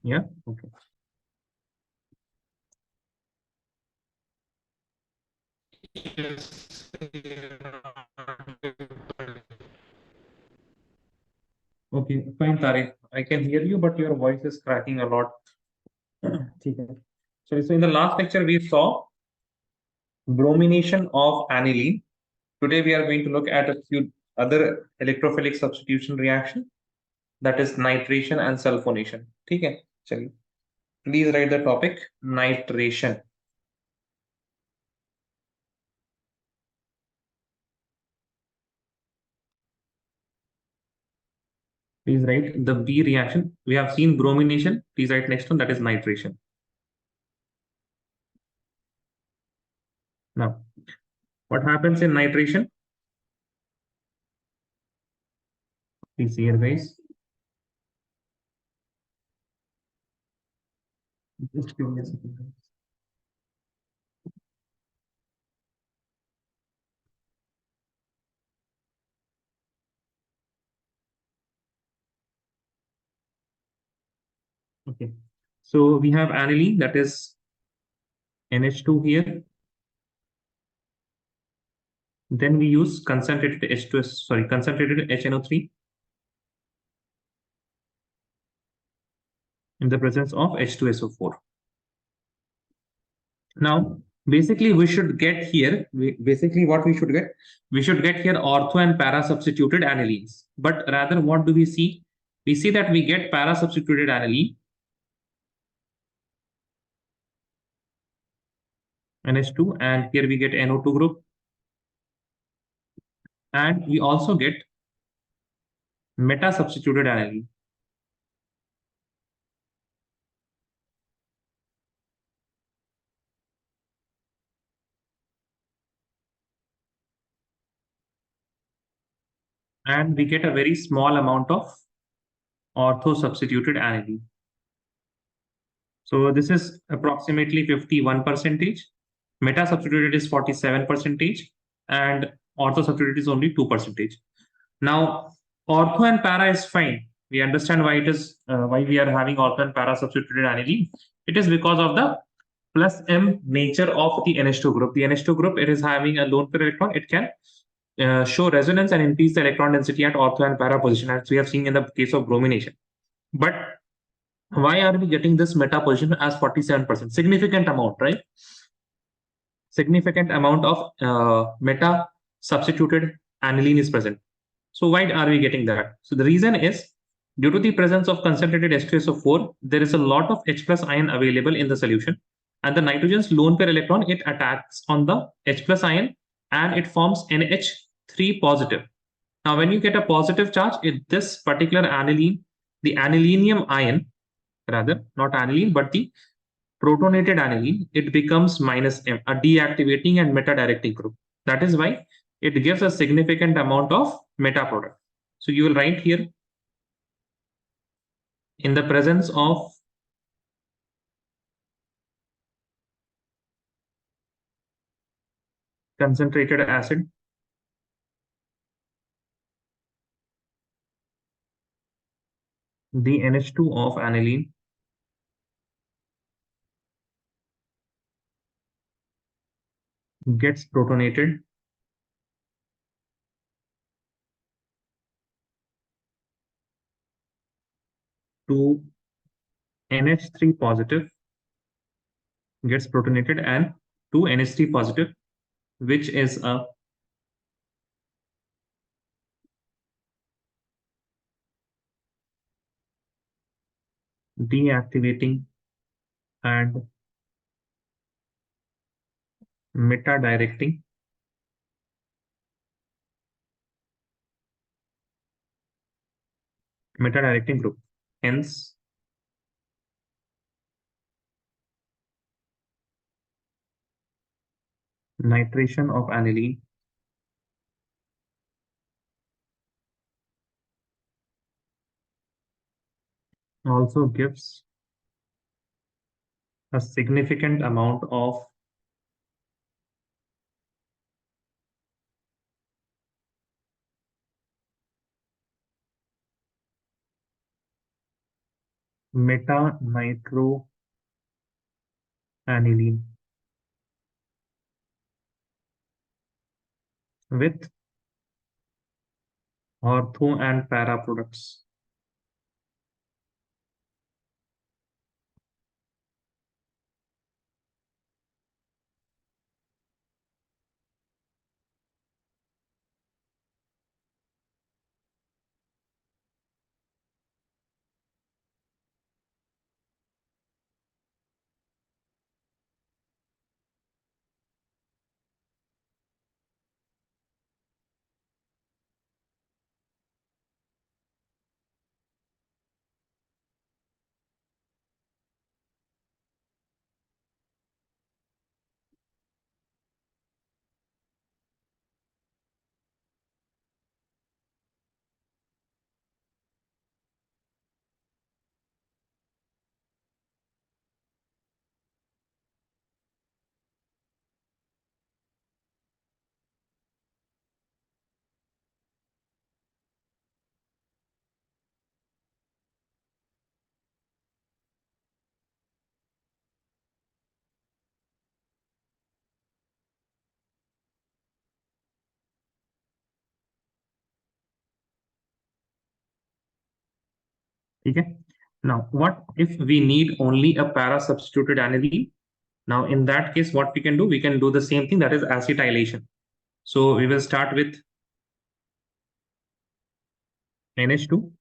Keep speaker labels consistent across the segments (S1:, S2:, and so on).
S1: Yeah. Okay.
S2: Yes,
S1: Okay. Fine, Tariq. I can hear you, but your voice is cracking a lot. ठीक है. So in the last lecture we saw bromination of aniline. Today we are going to look at a few other electrophilic substitution reaction, that is nitration and sulfonation. ठीक है. चलिए. Please write the topic nitration. Please write the B reaction. We have seen bromination. Please write next one, that is nitration. Now, what happens in nitration? Please see here, guys. Just give me a second. Okay. So we have aniline, that is NH2 here. Then we use concentrated H2S, sorry, concentrated HNO3 in the presence of H2SO4. Now, basically, we should get here, basically what we should get, we should get here ortho and para substituted anilines. But rather, what do we see? We see that we get para substituted aniline, NH2, and here we get NO2 group. And we also get meta substituted aniline. And we get a very small amount of ortho substituted aniline. So this is approximately 51 percentage. Meta substituted is 47 percentage, and ortho substituted is only 2 percentage. Now, ortho and para is fine. We understand why it is why we are having ortho and para substituted aniline. It is because of the plus M nature of the NH2 group. The NH2 group, it is having a lone pair electron. It can show resonance and increase the electron density at ortho and para position, as we have seen in the case of bromination. But why are we getting this meta position as 47%? Significant amount, right? Significant amount of meta substituted aniline is present. So why are we getting that? So the reason is due to the presence of concentrated H2SO4, there is a lot of H plus ion available in the solution. And the nitrogen's lone pair electron, it attacks on the H plus ion and it forms NH3 positive. Now, when you get a positive charge, this particular aniline, the anilinium ion, rather, not aniline, but the protonated aniline, it becomes minus M, a deactivating and meta-directing group. That is why it gives a significant amount of meta product. So you will write here, in the presence of concentrated acid, the NH2 of aniline gets protonated to NH3 positive, gets protonated and to NH3 positive, which is a deactivating and meta-directing group. Hence, nitration of aniline also gives a significant amount of Meta nitro aniline with ortho and para products. Okay. Now, what if we need only a para substituted aniline? Now, in that case, what we can do? We can do the same thing, that is acetylation. So we will start with NH2,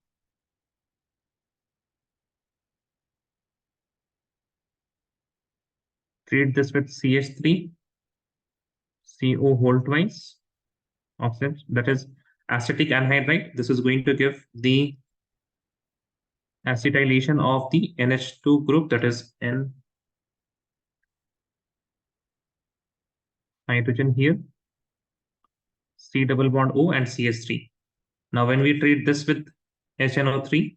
S1: treat this with CH3, CO whole twice, oxide, that is acetic anhydride. This is going to give the acetylation of the NH2 group, that is N hydrogen here, C double bond O and CH3. Now, when we treat this with HNO3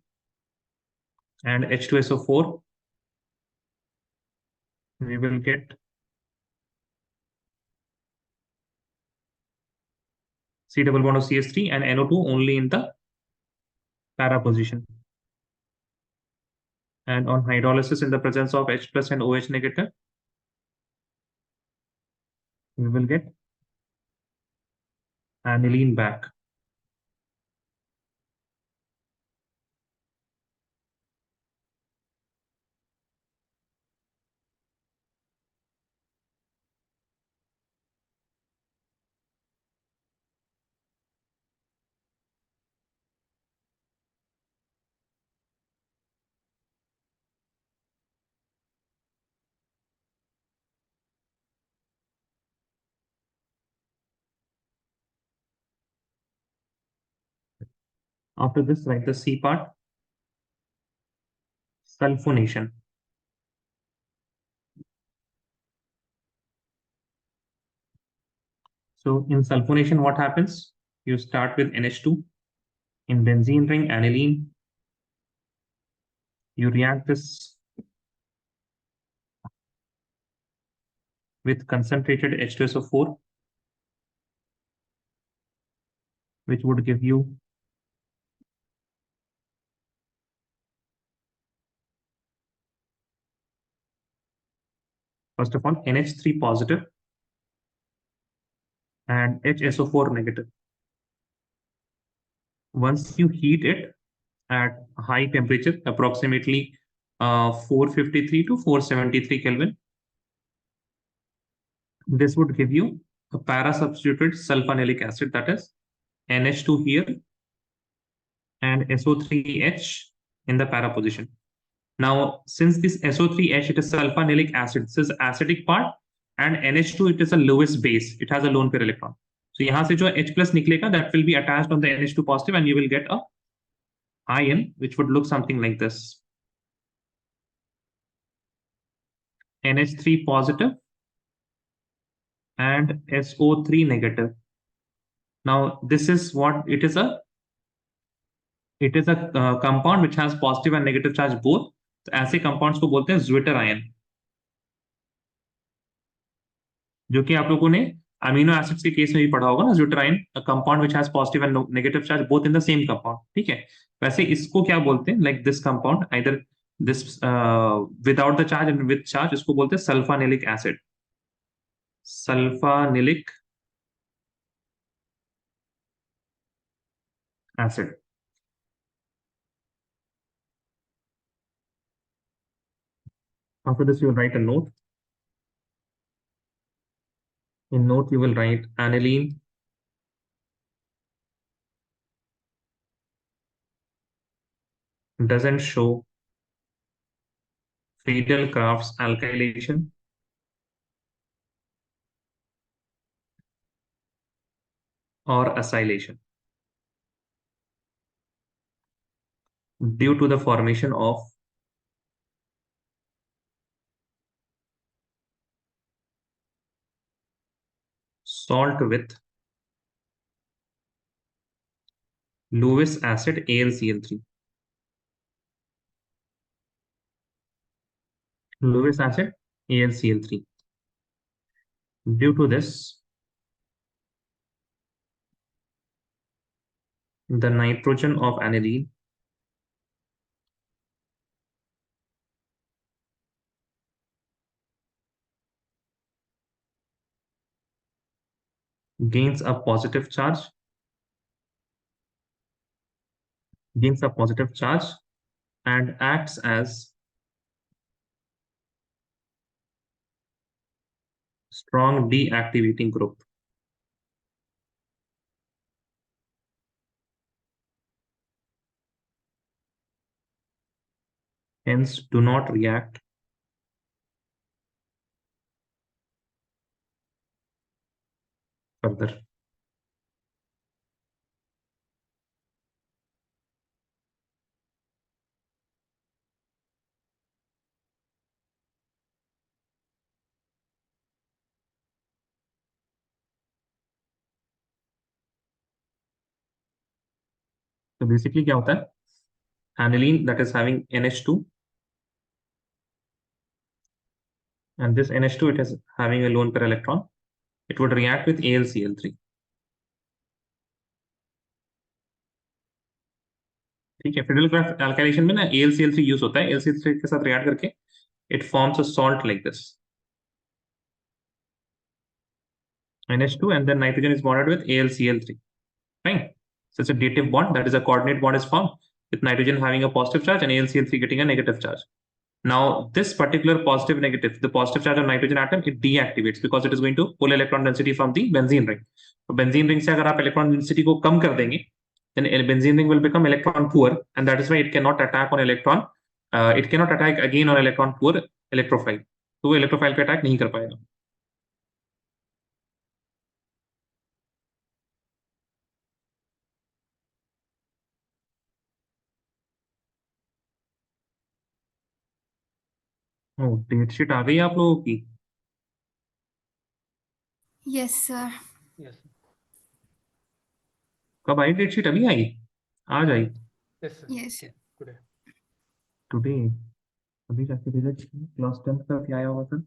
S1: and H2SO4, we will get C double bond of CH3 and NO2 only in the para position. And on hydrolysis in the presence of H plus and OH negative, we will get aniline back. After this, write the C part, sulfonation. So in sulfonation, what happens? You start with NH2. In benzene ring, aniline. You react this with concentrated H2SO4, which would give you, first of all, NH3 positive and HSO4 negative. Once you heat it at high temperature, approximately 453 to 473 Kelvin, this would give you a para substituted sulfonilic acid, that is NH2 here and SO3H in the para position. Now, since this SO3H, it is sulfonilic acid, this is acidic part, and NH2, it is a lowest base. It has a lone pair electron. So यहाँ से जो H plus निकलेगा, that will be attached on the NH2 positive, and you will get a ion, which would look something like this. NH3 positive and SO3 negative. Now, this is what it is a compound which has positive and negative charge both. तो ऐसे compounds को बोलते हैं Zwitter ion, जो कि आप लोगों ने अमीनो एसिड्स के केस में भी पढ़ा होगा ना, Zwitter ion, a compound which has positive and negative charge both in the same compound. ठीक है, वैसे इसको क्या बोलते हैं, like this compound, either this without the charge and with charge, इसको बोलते हैं sulphanilic acid. Sulphanilic acid. After this, you will write a note. In note, you will write aniline doesn't show Friedel-Crafts alkylation or acylation due to the formation of salt with Lewis acid AlCl3. Lewis acid AlCl3. Due to this, the nitrogen of aniline gains a positive charge, and acts as strong deactivating group. Hence, do not react further. So basically क्या होता है? Aniline that is having NH2, and this NH2 it is having a lone pair electron. It would react with AlCl3. ठीक है, Friedel craft alkylation में ना AlCl3 use होता है। AlCl3 के साथ रिएक्ट करके it forms a salt like this, NH2, and then nitrogen is bonded with AlCl3. Fine. So it's a dative bond, that is a coordinate bond is formed with nitrogen having a positive charge and AlCl3 getting a negative charge. Now, this particular positive negative, the positive charge of nitrogen atom, it deactivates because it is going to pull electron density from the benzene ring. So benzene ring से अगर आप electron density को कम कर देंगे, then benzene ring will become electron poor, and that is why it cannot attack on electron. It cannot attack again on electron poor electrophile. तो वो electrophile पे attack नहीं कर पाएगा. डेट शीट आ गई आप लोगों की?
S2: Yes sir.
S3: यस
S1: कब आई डेट शीट? अभी आई? आज आई?
S3: Yes sir
S2: yes
S3: today.
S1: Today? अभी जाके भेजा क्लास 10 का क्या आया होगा सर?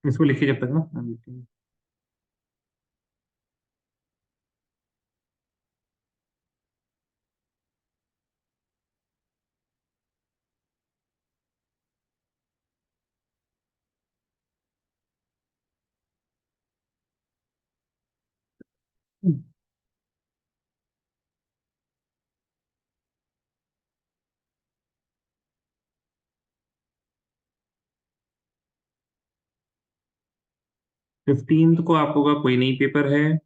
S1: इसको लिखिए जब तक ना, मैं लिखूंगा। फिफ्टींथ को आप लोगों का कोई नहीं पेपर है,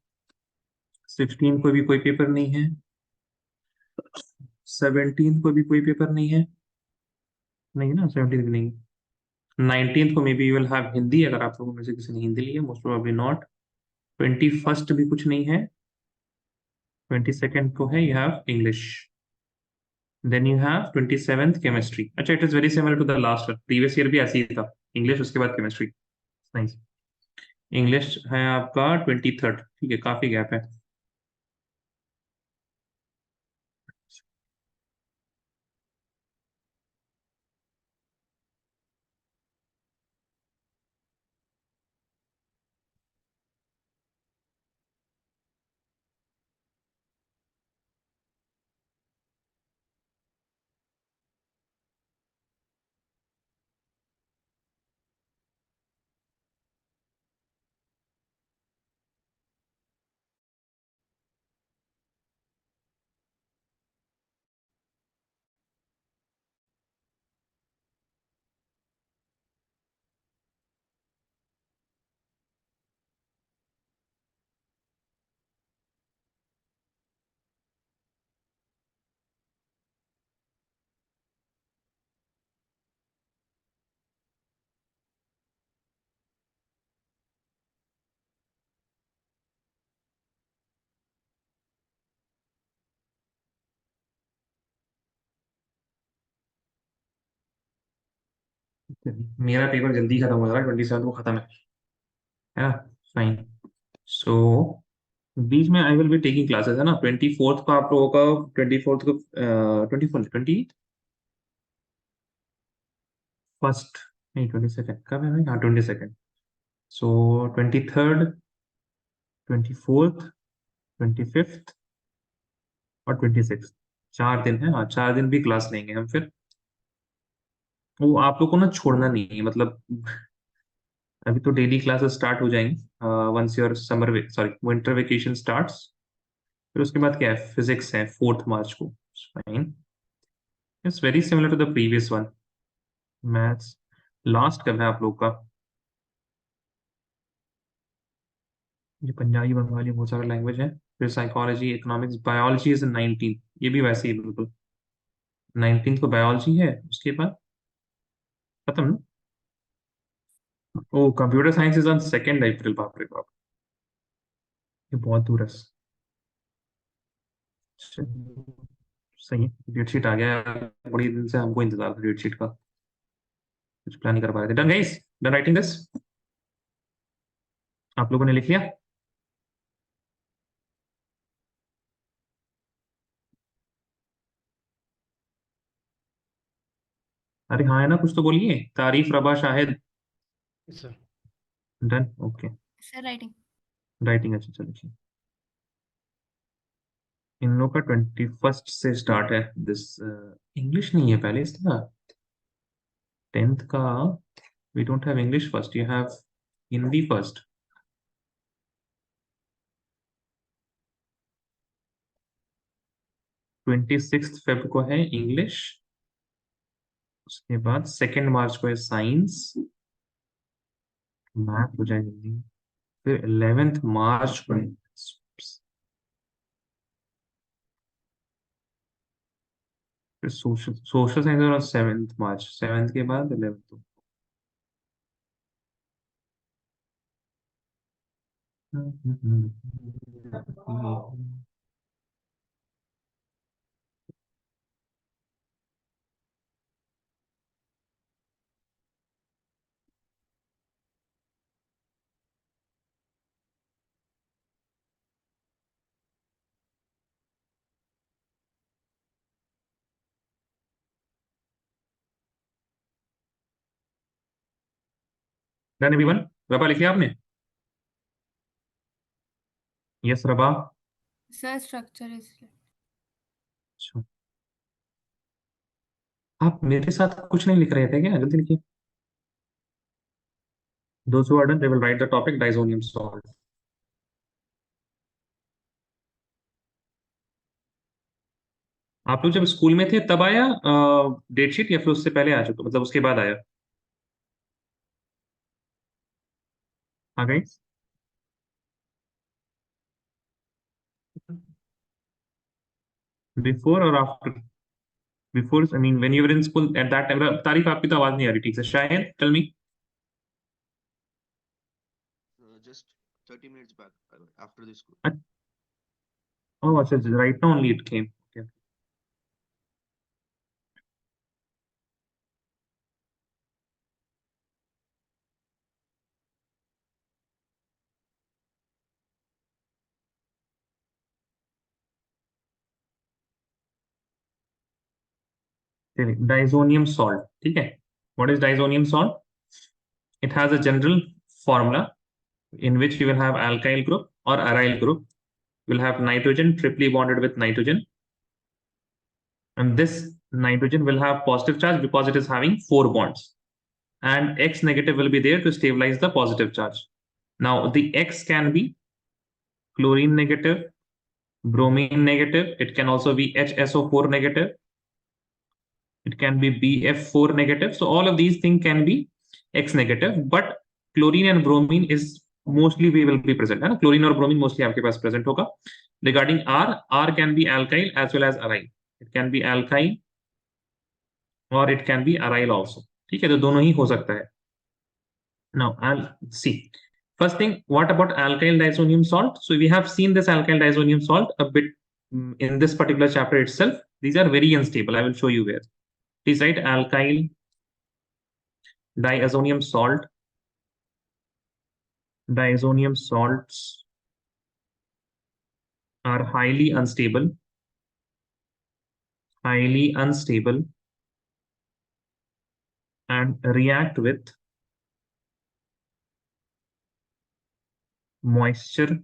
S1: 16 को भी कोई पेपर नहीं है, 17 को भी कोई पेपर नहीं है, नहीं ना 17 भी नहीं। 19 को may be you will have Hindi, अगर आप लोगों में से किसी ने हिंदी ली है, मोस्ट प्रोबेबली नॉट। 21 भी कुछ नहीं है, 22nd को है, you have English. Then you have 27th chemistry. अच्छा, it is very similar to the last one. Previous year भी ऐसे ही था. English उसके बाद chemistry. Nice. English है आपका 23rd. ठीक है, काफी गैप है. मेरा पेपर जल्दी खत्म हो जा रहा है, 27 को खत्म है ना. फाइन. सो बीच में I will be taking classes है ना. 24th को आप लोगों का, 24th को 21st, नहीं 22nd कब है भाई? हाँ 22nd. सो 23rd, 24th, 25th और 26th, 4 दिन है. हाँ 4 दिन भी क्लास लेंगे हम फिर. वो आप लोग को ना छोड़ना नहीं है मतलब. अभी तो डेली क्लासेस स्टार्ट हो जाएंगी once your summer sorry winter vacation starts. फिर उसके बाद क्या है, फिजिक्स है 4th मार्च को. Fine. It's very similar to the previous one. Maths last कब है आप लोग का? ये पंजाबी बंगाली बहुत सारा लैंग्वेज है. फिर साइकोलॉजी, इकोनॉमिक्स, बायोलॉजी इज 19. ये भी वैसे ही बिल्कुल. 19 को बायोलॉजी है, उसके बाद खत्म ना? Oh computer science is on 2nd April. बाप रे बाप, ये बहुत दूर है. सही है. डेट शीट आ गया है. बड़ी दिन से हमको इंतजार था डेट शीट का. कुछ प्लान नहीं कर पा रहे थे. Done guys, done writing this. आप लोगों ने लिख लिया? अरे हाँ है ना, कुछ तो बोलिए. तारीफ रबा Shahid.
S2: Sir
S1: done. Okay.
S3: Sir writing.
S1: Writing अच्छा, चलो. इन लोग का 21st से स्टार्ट है दिस. इंग्लिश नहीं है पहले इसका. 10th का we don't have English first, you have Hindi first. 26 Feb को है इंग्लिश. उसके बाद 2nd मार्च को है साइंस. मैथ हो जाए हिंदी. फिर 11th मार्च को है फिर सोशल सोशल साइंस. और 7th मार्च, 7th के बाद 11th. Done everyone. रबा लिख लिया आपने? Yes rava.
S3: Sir structure is.
S1: अच्छा, आप मेरे साथ कुछ नहीं लिख रहे थे क्या? जल्दी लिखिए. Those who are done, they will write the topic Disonium salt. आप लोग जब स्कूल में थे तब आया डेट शीट, या फिर उससे पहले आ चुका, मतलब उसके बाद आया? आ गई. बिफोर और after? Before I mean when you were in school at that time. तारीफ, आपकी तो आवाज नहीं आ रही ठीक से. शायद tell me.
S2: just 30 minutes back after the school.
S1: Oh, अच्छा, right now only it came. Okay. चलिए, डाइजोनियम सॉल्ट, ठीक है. What is disonium salt? It has a general formula in which you will have alkyl group or aryl group. You will have nitrogen triply bonded with nitrogen, and this nitrogen will have positive charge because it is having 4 bonds, and X negative will be there to stabilize the positive charge. Now the X can be chlorine negative, bromine negative. It can also be HSO4 negative. It can be BF4 negative. So all of these things can be X negative, but chlorine and bromine is mostly we will be present. है ना? Chlorine और bromine mostly आपके पास present होगा. Regarding R can be alkyl as well as aryl. It can be alkyl or it can be aryl also. ठीक है, तो दोनों ही हो सकता है. Now I'll see. First thing, what about alkyl disonium salt? So we have seen this alkyl disonium salt a bit in this particular chapter itself. These are very unstable. I will show you where. Please write alkyl diazonium salt. Diazonium salts are highly unstable, and react with moisture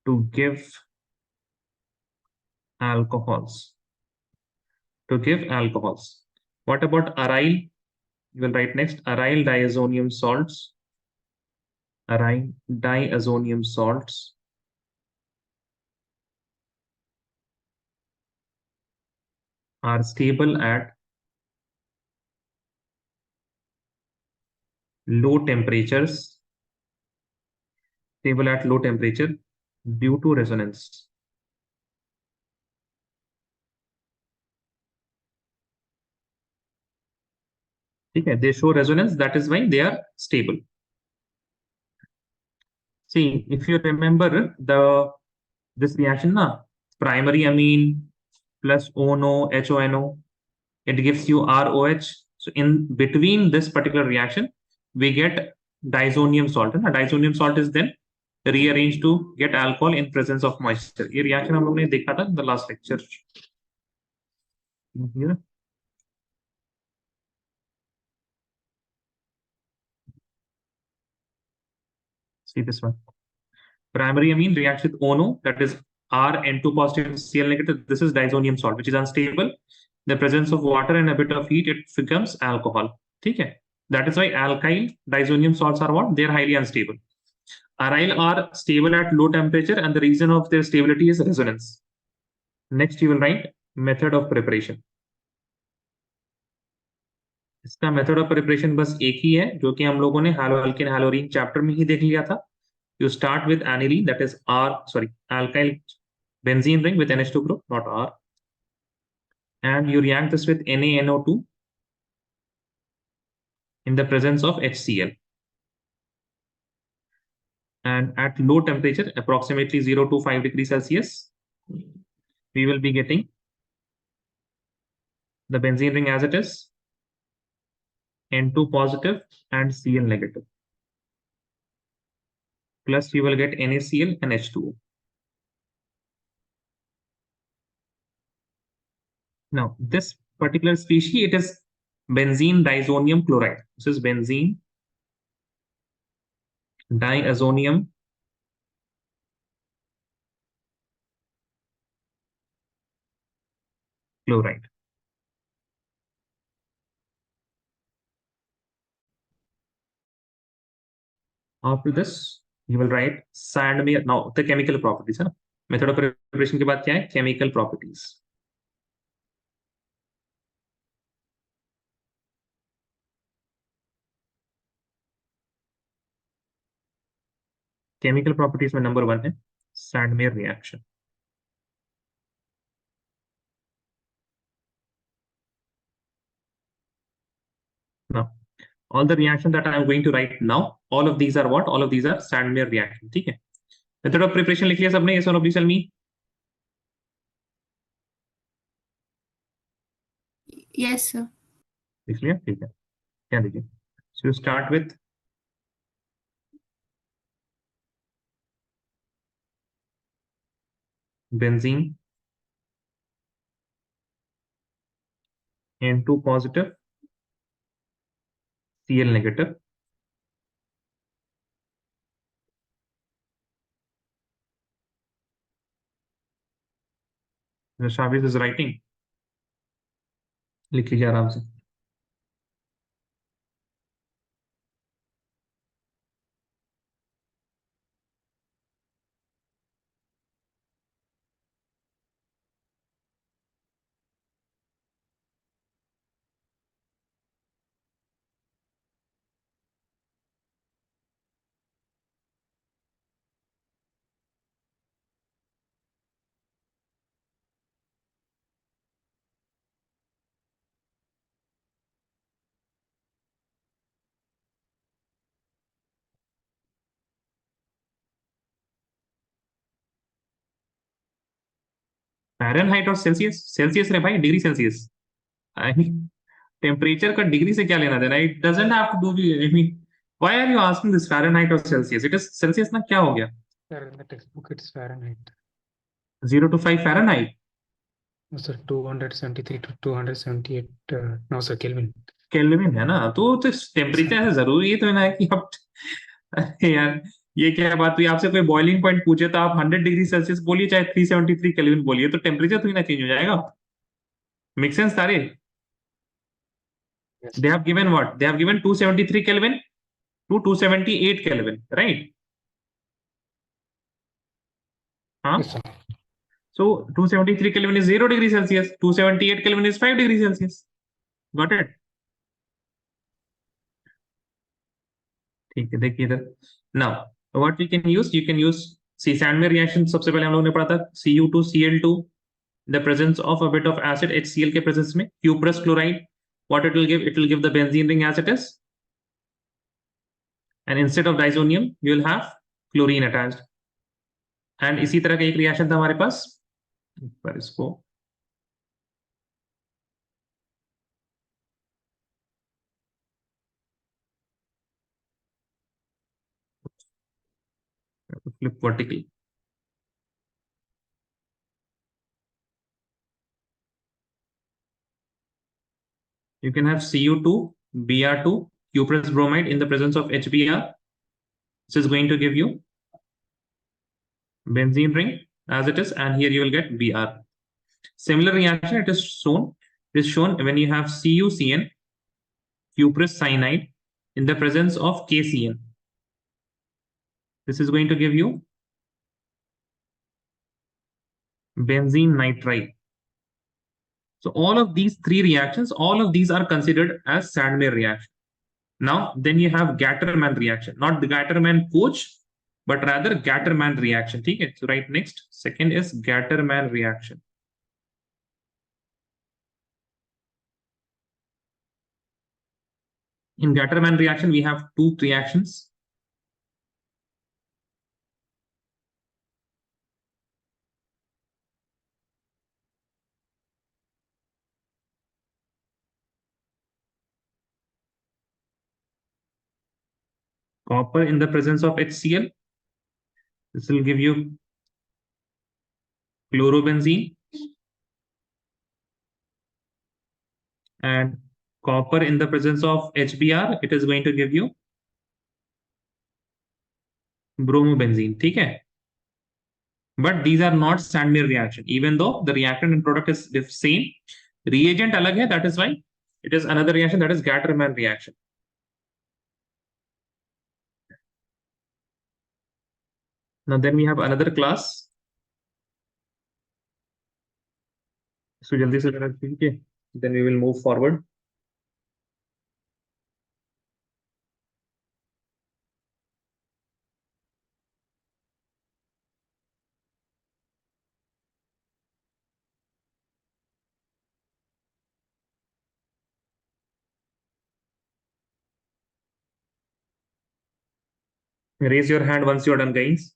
S1: to give alcohols. What about aryl? You will write next aryl diazonium salts. Aryl diazonium salts are stable at low temperatures, due to resonance. Okay, they show resonance, that is why they are stable. See, if you remember this reaction, primary amine plus ONO, HONO, it gives you ROH. So in between this particular reaction, we get disonium salt. And disonium salt is then rearranged to get alcohol in presence of moisture. ये reaction हम लोग ने देखा था in the last lecture. Here. See this one. Primary amine reacts with ONO, that is Rn2 positive Cl negative. This is disonium salt, which is unstable. The presence of water and a bit of heat, it becomes alcohol. Okay? That is why alkyl disonium salts are what? They are highly unstable. Aryl are stable at low temperature, and the reason of their stability is resonance. Next, you will write method of preparation. इसका method of preparation बस एक ही है, जो कि हम लोगों ने हालोअल्केन हालोरीन chapter में ही देख लिया था. You start with aniline, that is alkyl benzene ring with NH2 group, not R, and you react this with NaNO2 in the presence of HCl. And at low temperature, approximately 0 to 5 degrees Celsius, we will be getting the benzene ring as it is, N2 positive and Cl negative. Plus you will get NaCl and H2O. Now, this particular species, it is benzene diazonium chloride. This is benzene diazonium chloride. After this, you will write Sandmeer. Now, the chemical properties. है ना? Method of preparation के बाद क्या है? Chemical properties. Chemical properties में number 1 है Sandmeer reaction. Now, All the reaction that I am going to write now, all of these are what? All of these are Sandmeyer reaction. ठीक है? Method of preparation लिख लिया सबने? Yes or no? Please tell me.
S3: Yes, sir.
S1: लिख लिया? ठीक है. क्या लिखिए? So you start with benzene N2 positive, Cl negative. The Shavis is writing. लिख लीजिए आराम से. फ़ारेनहाइट और सेल्सियस. सेल्सियस रे भाई, डिग्री सेल्सियस. टेम्परेचर का डिग्री से क्या लेना देना? It doesn't have to do, I mean, why are you asking this Fahrenheit और सेल्सियस? इट इज सेल्सियस ना, क्या हो गया?
S2: Sir, in the textbook it's Fahrenheit.
S1: 0 to 5 Fahrenheit.
S2: No, sir, 273 to 278. No, sir, Kelvin.
S1: Kelvin है ना, तो temperature ऐसे जरूरी है तो ना है कि आप अरे यार, ये क्या बात हुई? आपसे कोई बॉइलिंग पॉइंट पूछे तो आप 100 डिग्री सेल्सियस बोलिए, चाहे 373 केल्विन बोलिए, तो टेम्परेचर तो ही ना चेंज हो जाएगा. मेक सेंस तारे?
S2: Yes,
S1: They have given what? They have given 273 Kelvin to 278 Kelvin, right? Huh?
S2: yes, sir.
S1: So 273 Kelvin is 0 degree Celsius. 278 Kelvin is 5 degree Celsius. Got it? ठीक है, देखिए इधर. Now, what we can use? You can use, see, Sandmeyer reaction सबसे पहले हम लोगों ने पढ़ा था. Cu2Cl2, the presence of a bit of acid HCl के presence में, cuprous chloride. What it will give? It will give the benzene ring as it is. And instead of disonium, you will have chlorine attached. And इसी तरह का एक reaction था हमारे पास. पर इसको flip vertically. You can have Cu2, Br2, cuprous bromide in the presence of HBr. This is going to give you benzene ring as it is, and here you will get Br. Similar reaction, it is shown when you have CuCN, cuprous cyanide, in the presence of KCN. This is going to give you benzene nitride. So all of these three reactions, all of these are considered as Sandmeyer reaction. Now, then you have Gattermann reaction, not the Gattermann-Koch, but rather Gattermann reaction. Okay? So right next, second is Gattermann reaction. In Gattermann reaction, we have two reactions. Copper in the presence of HCl. This will give you chlorobenzene. And copper in the presence of HBr, it is going to give you bromobenzene. ठीक है? But these are not Sandmeyer reaction. Even though the reactant and product is the same, reagent alag hai, that is why it is another reaction, that is Gattermann reaction. Now then we have another class. So jaldi se zara खींचिए. Then we will move forward. Raise your hand once you're done, guys.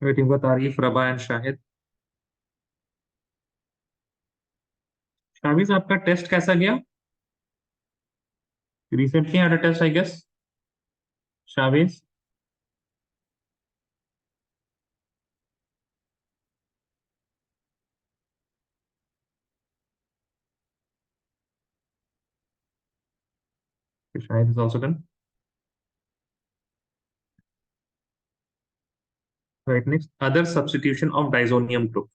S1: Waiting for Tarif, Rabah and Shahid. Shabiz, आपका test कैसा गया? Recently had a test, I guess. Shabiz? Shahid is also done. Right, next, other substitution of diazonium group.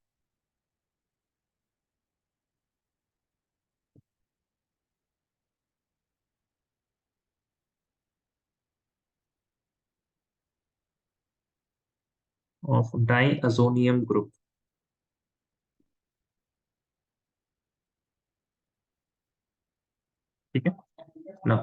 S1: Of diazonium group. ठीक है? Now,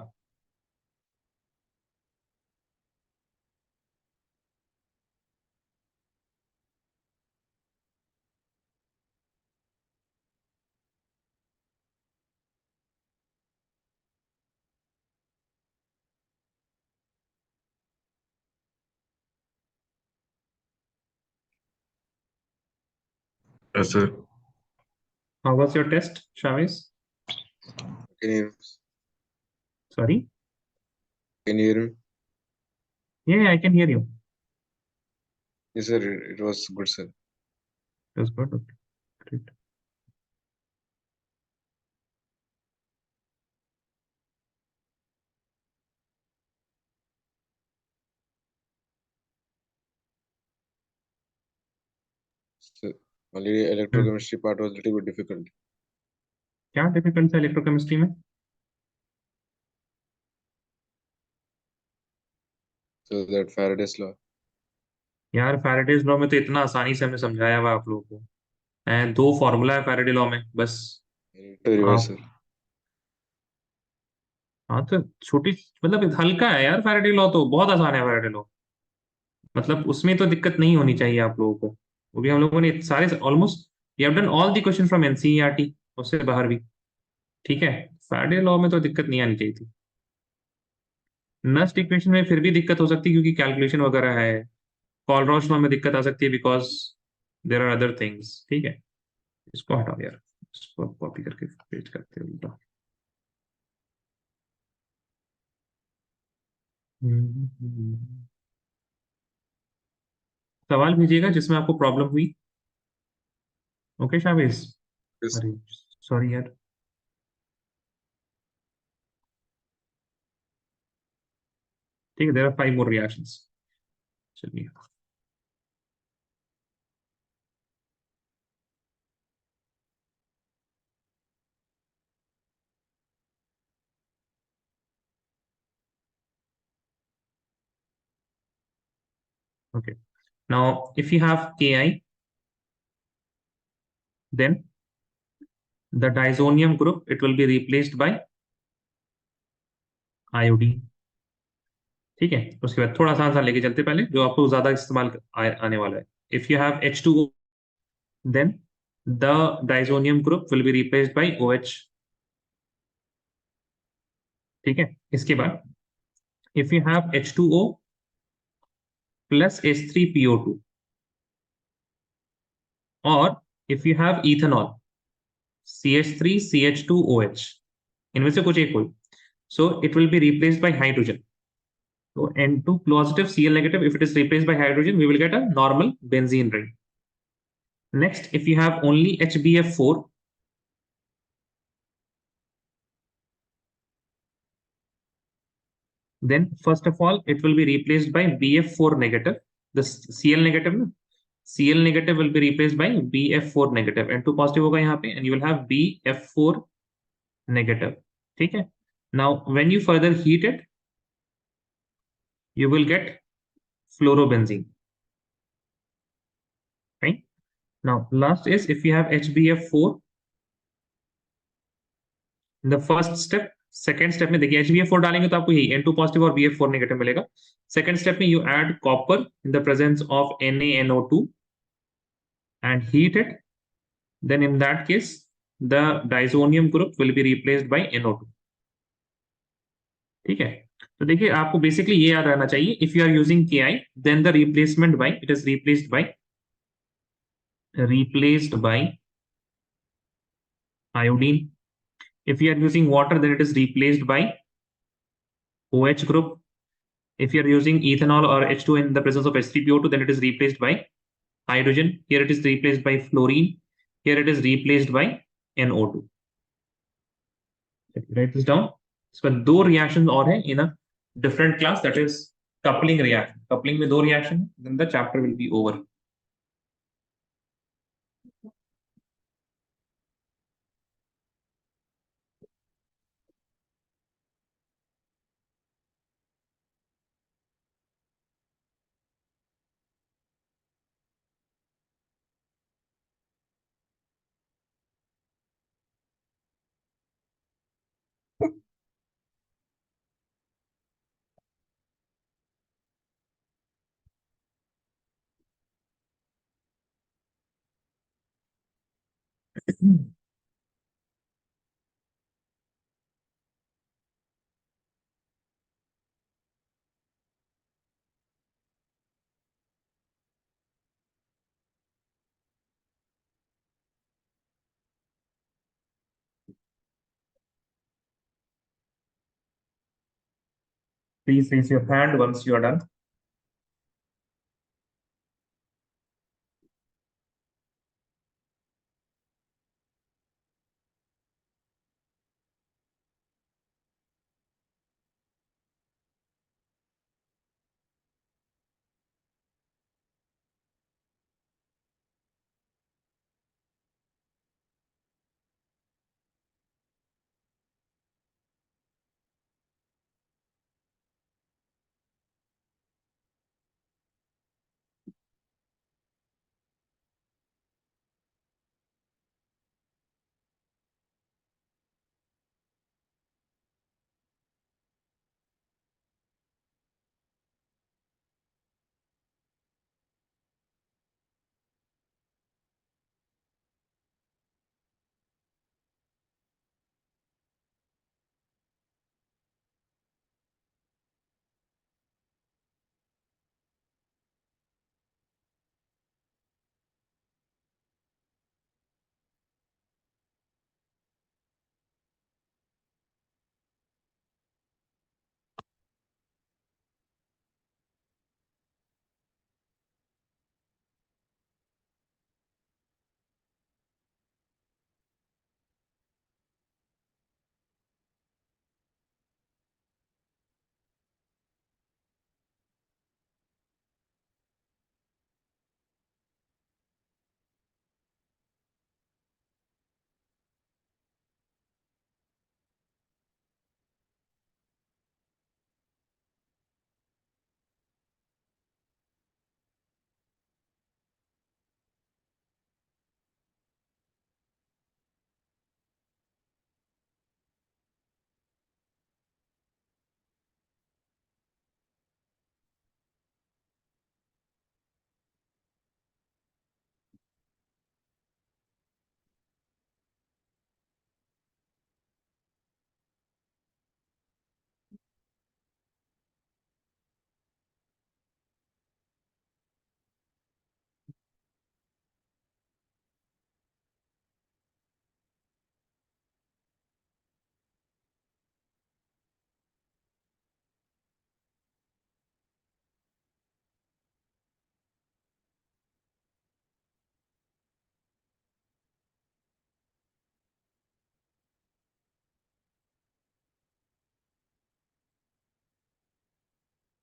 S4: Yes, sir.
S1: how was your test, Shabiz?
S4: Can you
S1: Sorry?
S4: hear me?
S1: Yeah, I can hear you.
S4: Yes, sir. It was good, sir.
S1: That's good. Okay. Great.
S4: So only electrochemistry part was a little bit difficult.
S1: क्या difficult है electrochemistry में?
S4: So that Faraday's law.
S1: यार Faraday's law में तो इतना आसानी से हमें समझाया हुआ आप लोगों को. एंड 2 फॉर्मूला है फैराडे लॉ में बस.
S4: I need to revise, sir.
S1: हाँ तो छोटी मतलब हल्का है यार फैराडे लॉ, तो बहुत आसान है फैराडे लॉ. मतलब उसमें तो दिक्कत नहीं होनी चाहिए आप लोगों को. वो भी हम लोगों ने सारे almost we have done all the question from NCERT, उससे बाहर भी. ठीक है, फैराडे लॉ में तो दिक्कत नहीं आनी चाहिए थी. नस्ट इक्वेशन में फिर भी दिक्कत हो सकती है क्योंकि कैलकुलेशन वगैरह है. कॉलरॉच लॉ में दिक्कत आ सकती है because there are other things. ठीक है, इसको हटाओ यार, इसको कॉपी करके पेस्ट करते हैं उल्टा. सवाल भेजिएगा जिसमें आपको प्रॉब्लम हुई. ओके शाबिज.
S4: Yes.
S1: अरे सॉरी यार. ठीक है, देयर आर 5 मोर रिएक्शंस. चलिए. Okay. Now, if you have Ki, then the diazonium group, it will be replaced by iodine. ठीक है, उसके बाद थोड़ा सा आसान लेके चलते पहले जो आपको ज्यादा इस्तेमाल आने वाला है. If you have H2O, then the diazonium group will be replaced by OH. ठीक है, इसके बाद if you have H2O plus H3PO2, और if you have ethanol CH3CH2OH, इनमें से कुछ एक कोई, so it will be replaced by hydrogen. So N2 positive, Cl negative, if it is replaced by hydrogen, we will get a normal benzene ring. Next, if you have only HbF4, then first of all, it will be replaced by BF4 negative. The Cl negative, Cl negative will be replaced by BF4 negative. N2 positive होगा यहाँ पे, and you will have BF4 negative. ठीक है? Now, when you further heat it, you will get fluorobenzene. Now, last is if you have HBF4 in the first step, second step में देखिए HBF4 डालेंगे तो आपको यही N2 पॉजिटिव और BF4 negative मिलेगा. सेकंड स्टेप में you add copper in the presence of NaNO2 and heat it. Then in that case, the disonium group will be replaced by NO2. ठीक है. तो देखिए आपको बेसिकली ये याद रहना चाहिए. If you are using Ki, then the replacement by it is replaced by iodine. If you are using water, then it is replaced by OH group. If you are using ethanol or H2 in the presence of H3PO2, then it is replaced by hydrogen. Here it is replaced by fluorine. Here it is replaced by NO2. Write this down. इसका दो reactions और हैं in a different class, that is coupling reaction. Coupling में दो reaction, then the chapter will be over. Please raise your hand once you are done.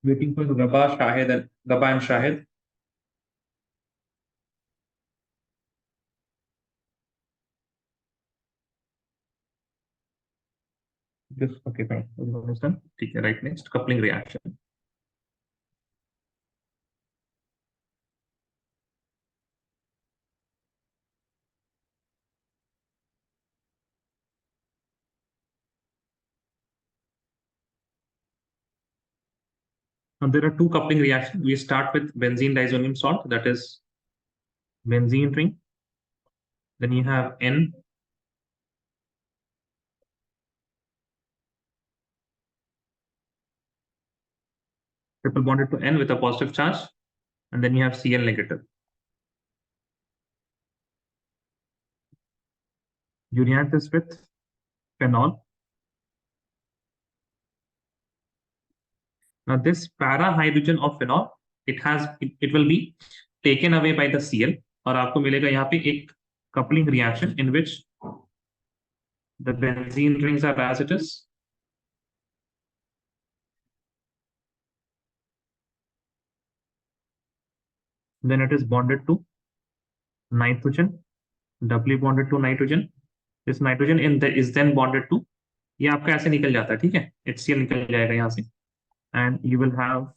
S1: Waiting for Gaba, Shahid, and Gaba and Shahid. Just okay, fine. Everyone is done. ठीक है, right, next coupling reaction. Now there are two coupling reactions. We start with benzene diazonium salt, that is benzene ring. Then you have N triple bonded to N with a positive charge, and then you have Cl negative. You react this with phenol. Now this para hydrogen of phenol, it will be taken away by the Cl, और आपको मिलेगा यहाँ पे एक coupling reaction in which the benzene rings are as it is. Then it is bonded to nitrogen, doubly bonded to nitrogen. This nitrogen is then bonded to, ये आपका ऐसे निकल जाता है, ठीक है, HCl निकल जाएगा यहाँ से, and you will have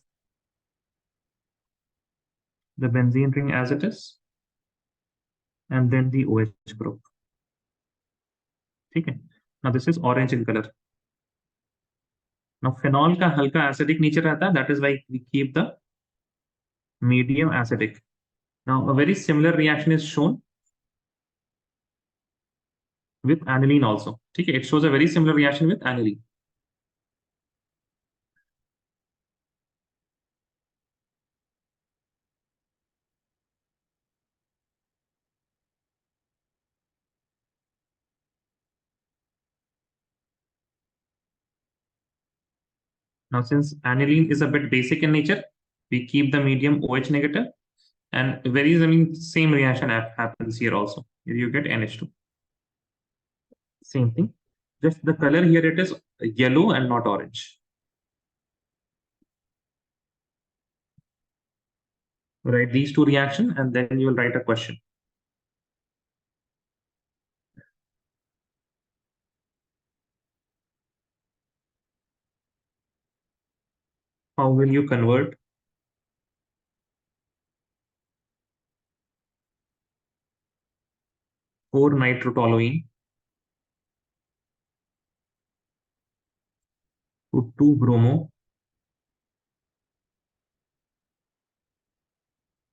S1: the benzene ring as it is, and then the OH group. ठीक है. Now this is orange in color. Now phenol का हल्का acidic nature रहता है, that is why we keep the medium acidic. Now a very similar reaction is shown with aniline also. ठीक है, it shows a very similar reaction with aniline. Now since aniline is a bit basic in nature, we keep the medium OH negative, and same reaction happens here also. Here you get NH2. Same thing. Just the color here, it is yellow and not orange. Write these two reactions and then you will write a question. How will you convert 4-nitrotoluene to 2-bromo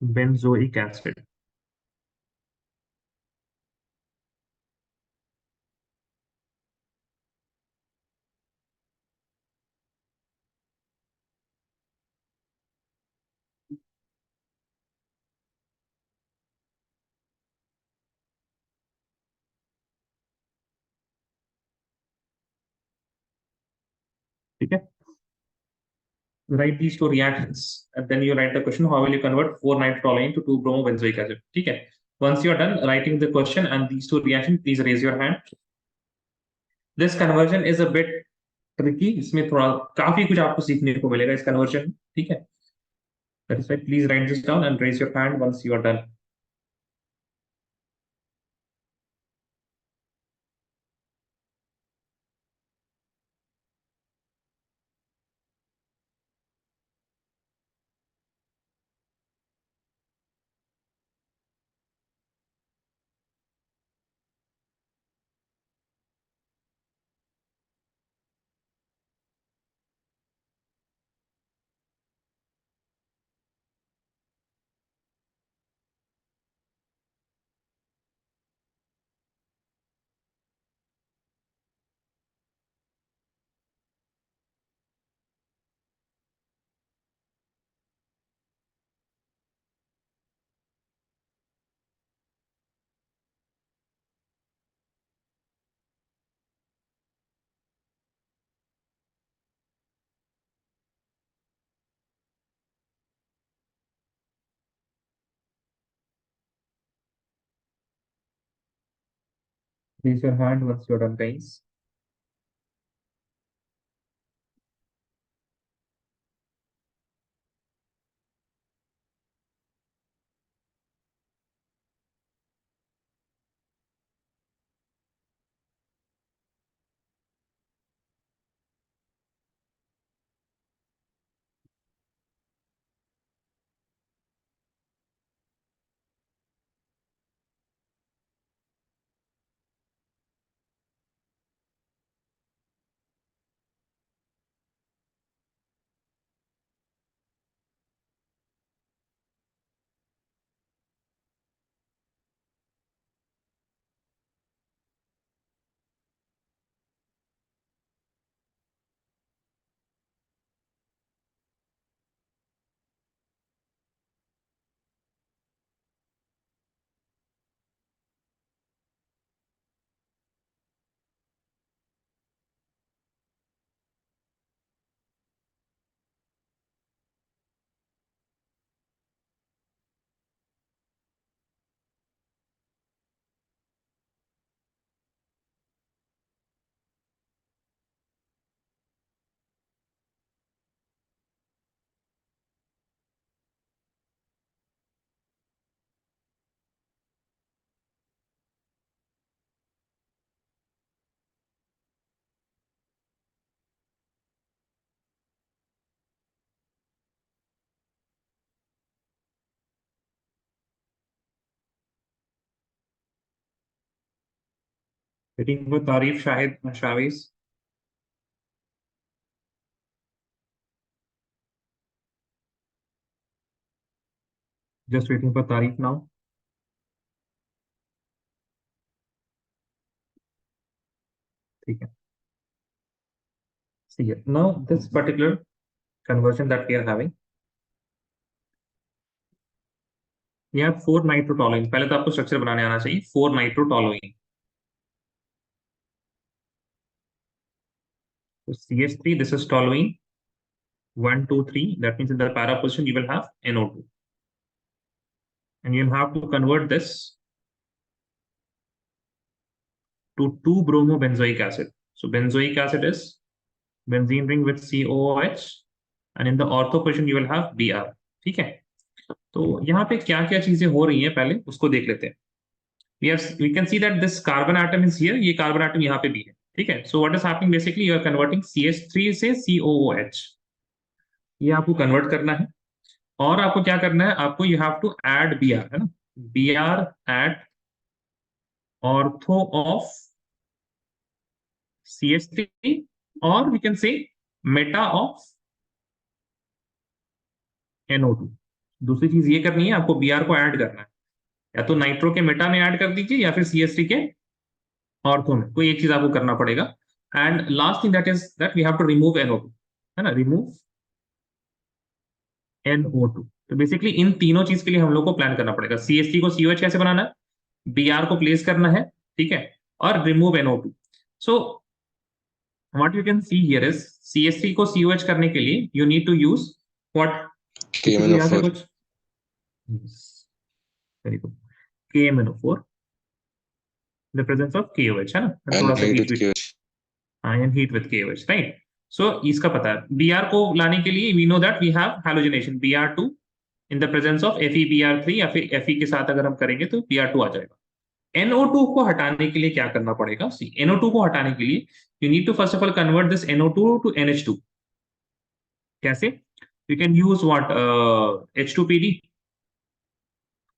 S1: benzoic acid? Okay. Write these two reactions and then you write the question. How will you convert 4-nitrotoluene to 2-bromo benzoic acid? Okay. Once you are done writing the question and these two reactions, please raise your hand. This conversion is a bit tricky. इसमें थोड़ा काफी कुछ आपको सीखने को मिलेगा इस conversion. ठीक है. That is why please write this down and raise your hand once you are done. Raise your hand once you're done, guys. Waiting for Tarif, Shahid, Shaviz. Just waiting for Tarif now. ठीक है. See here. Now this particular conversion that we are having, we have 4 nitrotoluene. पहले तो आपको structure बनाने आना चाहिए. 4 nitrotoluene. So CH3, this is toluene. 1, 2, 3. That means in the para position you will have NO2. And you'll have to convert this to 2-bromobenzoic acid. So benzoic acid is benzene ring with COOH, and in the ortho position you will have Br. ठीक है. तो यहाँ पे क्या क्या चीजें हो रही हैं पहले उसको देख लेते हैं. We can see that this carbon atom is here. ये carbon atom यहाँ पे भी है. ठीक है. So what is happening basically, you are converting CH3 से COOH. ये आपको कन्वर्ट करना है. और आपको क्या करना है, आपको you have to add Br, है ना. Br at ortho of CH3, or we can say meta of NO2. दूसरी चीज ये करनी है, आपको Br को ऐड करना है. या तो नाइट्रो के मेटा में ऐड कर दीजिए या फिर CH3 के ऑर्थो में, कोई एक चीज आपको करना पड़ेगा. And last thing that is that we have to remove NO2, है ना. Remove NO2. तो बेसिकली इन तीनों चीज के लिए हम लोग को प्लान करना पड़ेगा. CH3 को COH कैसे बनाना है, Br को प्लेस करना है, ठीक है, और remove NO2. So what you can see here is CH3 को COH करने के लिए you need to use what, यहां से
S4: KMNO4.
S1: कुछ very good, KMNO4 the presence of KOH, है ना. थोड़ा
S4: And
S1: सा
S4: heat
S1: heat
S4: with
S1: with
S4: KOH.
S1: ion heat with KOH, right. So इसका पता है. Br को लाने के लिए we know that we have halogenation Br2 in the presence of FeBr3, या फिर Fe के साथ अगर हम करेंगे तो Br2 आ जाएगा. NO2 को हटाने के लिए क्या करना पड़ेगा. See, NO2 को हटाने के लिए you need to first of all convert this NO2 to NH2. कैसे? You can use what, H2PD,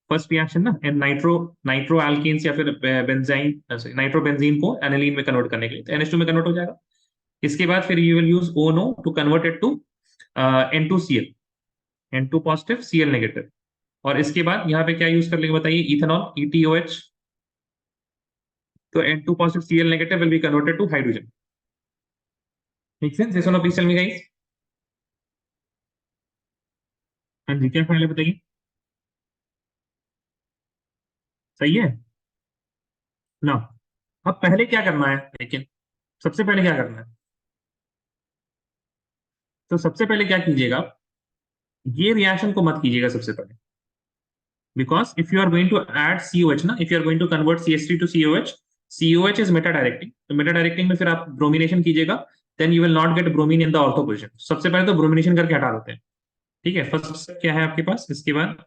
S1: first reaction ना, एंड नाइट्रो अल्केन्स या फिर बेंजाइन, नाइट्रो बेंजीन को एनिलीन में कन्वर्ट करने के लिए, तो NH2 में कन्वर्ट हो जाएगा. इसके बाद फिर you will use ONO to convert it to N2Cl, N2 positive Cl negative. और इसके बाद यहाँ पे क्या यूज कर लेंगे बताइए, इथेनॉल, ETOH. तो N2 positive Cl negative will be converted to hydrogen. Make sense? ये सुनो, प्लीज टेल मी गाइस. हाँ जी, क्या ख्याल है बताइए. सही है ना. अब पहले क्या करना है, लेकिन सबसे पहले क्या करना है, तो सबसे पहले क्या कीजिएगा, ये रिएक्शन को मत कीजिएगा सबसे पहले. Because if you are going to add COH ना, if you are going to convert CH3 to COH, COH is meta directing. तो meta directing में फिर आप ब्रोमिनेशन कीजिएगा, then you will not get bromine in the ortho position. सबसे पहले तो bromination करके हटा देते हैं. ठीक है, फर्स्ट स्टेप क्या है आपके पास. इसके बाद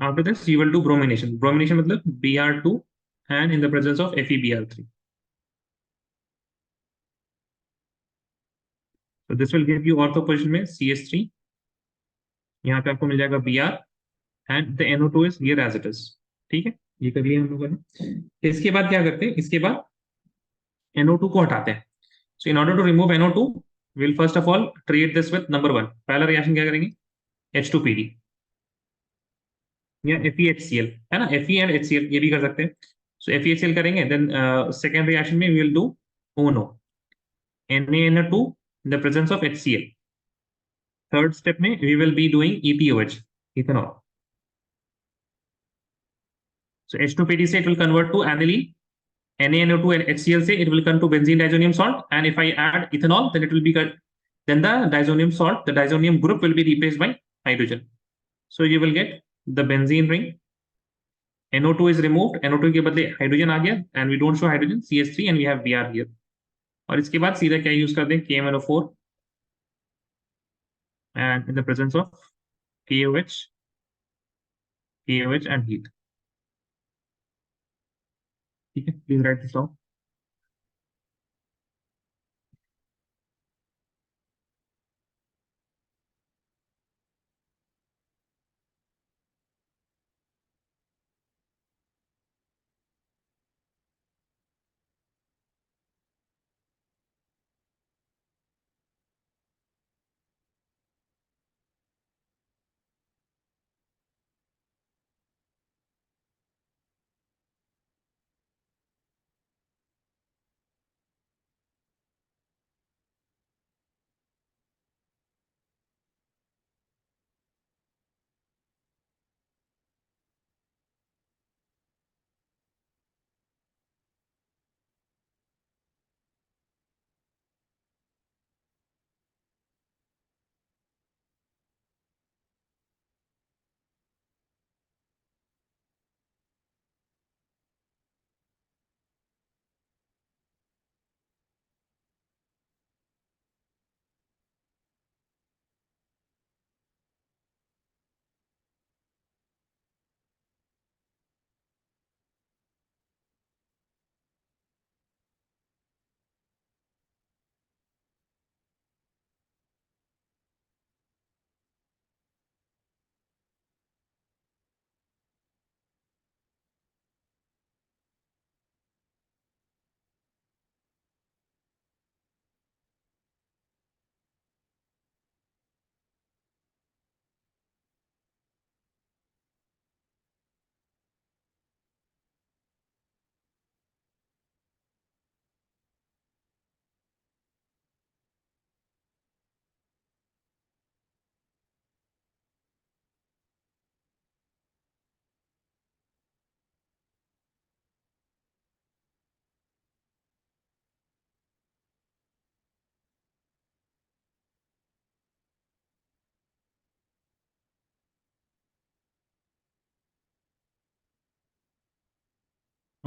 S1: after this you will do bromination. Bromination मतलब Br2 and in the presence of FeBr3. So this will give you ortho position में CH3, यहाँ पे आपको मिल जाएगा Br, and the NO2 is here as it is. ठीक है, ये कर लिया हम लोगों ने. इसके बाद क्या करते हैं, इसके बाद NO2 को हटाते हैं. So in order to remove NO2, we'll first of all treat this with number 1. पहला रिएक्शन क्या करेंगे, H2PD या FeHCl, है ना. Fe and HCl ये भी कर सकते हैं. So FeHCl करेंगे, then second reaction में we will do ONO, NaNO2 in the presence of HCl. Third step में we will be doing ETOH, ethanol. So H2PD से it will convert to aniline. NaNO2 and HCl से it will come to benzene diazonium salt, and if I add ethanol, then it will be, then the diazonium salt, the diazonium group will be replaced by hydrogen. So you will get the benzene ring. NO2 is removed, NO2 के बदले hydrogen आ गया, and we don't show hydrogen, CH3, and we have Br here. और इसके बाद सीधा क्या use कर दें, KMNO4, and in the presence of KOH, KOH and heat. ठीक है, please write this down.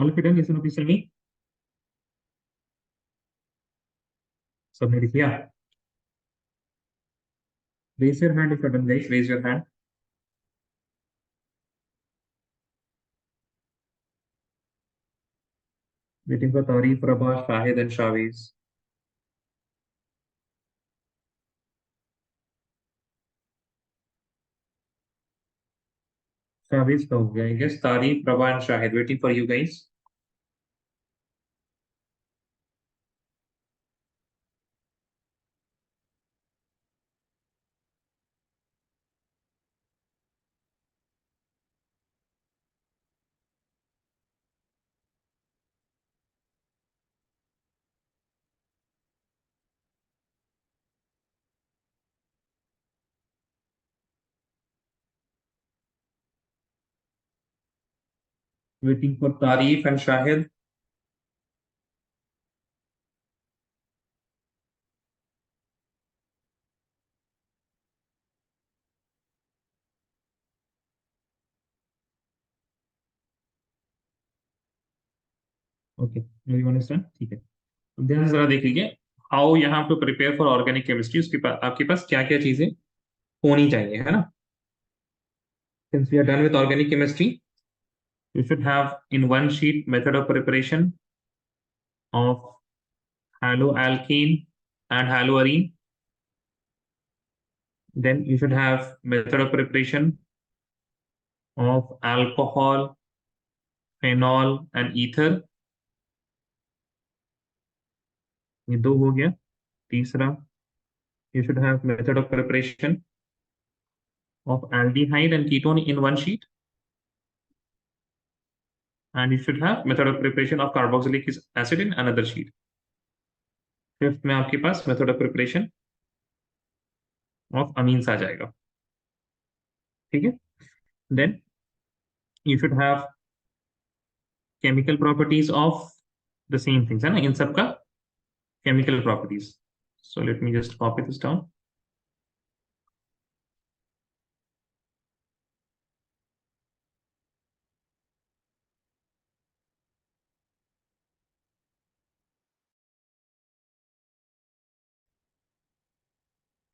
S1: All of you done? Yes or no? Please tell me. सबने लिख लिया? Raise your hand if you're done, guys. Raise your hand. Waiting for Tariq, Prabha, Shahid, and Shaviz. Shaviz का हो गया, I guess. Tariq, Prabha, and Shahid. Waiting for you guys. Waiting for Tariq and Shahid. Okay, everyone is done, ठीक है। अब ध्यान से जरा देख लीजिए हाउ यहाँ पे प्रिपेयर फॉर ऑर्गेनिक केमिस्ट्री। उसके पास आपके पास क्या क्या चीजें होनी चाहिए, है ना। Since we are done with organic chemistry, you should have in one sheet method of preparation of haloalkane and haloarine. Then you should have method of preparation of alcohol, phenol and ether. ये दो हो गया। तीसरा, you should have method of preparation of aldehyde and ketone in one sheet. And you should have method of preparation of carboxylic acid in another sheet. Fifth में आपके पास method of preparation of amines आ जाएगा, ठीक है। Then you should have chemical properties of the same things, है ना, इन सबका chemical properties. So let me just copy this down.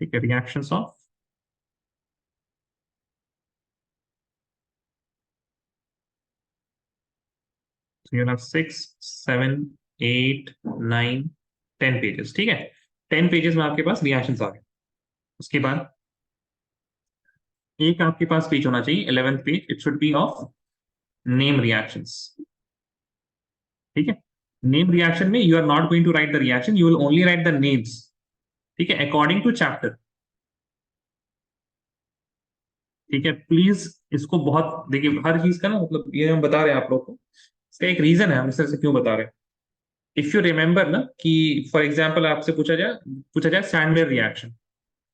S1: ठीक है, reactions of so you have 6, 7, 8, 9, 10 pages, ठीक है। 10 पेजेस में आपके पास रिएक्शंस आ गए। उसके बाद एक आपके पास पेज होना चाहिए, 11th page, it should be of name reactions, ठीक है। नेम रिएक्शन में you are not going to write the reaction, you will only write the names, ठीक है, अकॉर्डिंग टू चैप्टर, ठीक है। प्लीज इसको बहुत देखिए, हर चीज का ना मतलब ये हम बता रहे हैं आप लोग को, इसका एक रीजन है हम इस तरह से क्यों बता रहे हैं। इफ यू रिमेंबर ना कि फॉर एग्जाम्पल आपसे पूछा जाए सैंडवेयर रिएक्शन,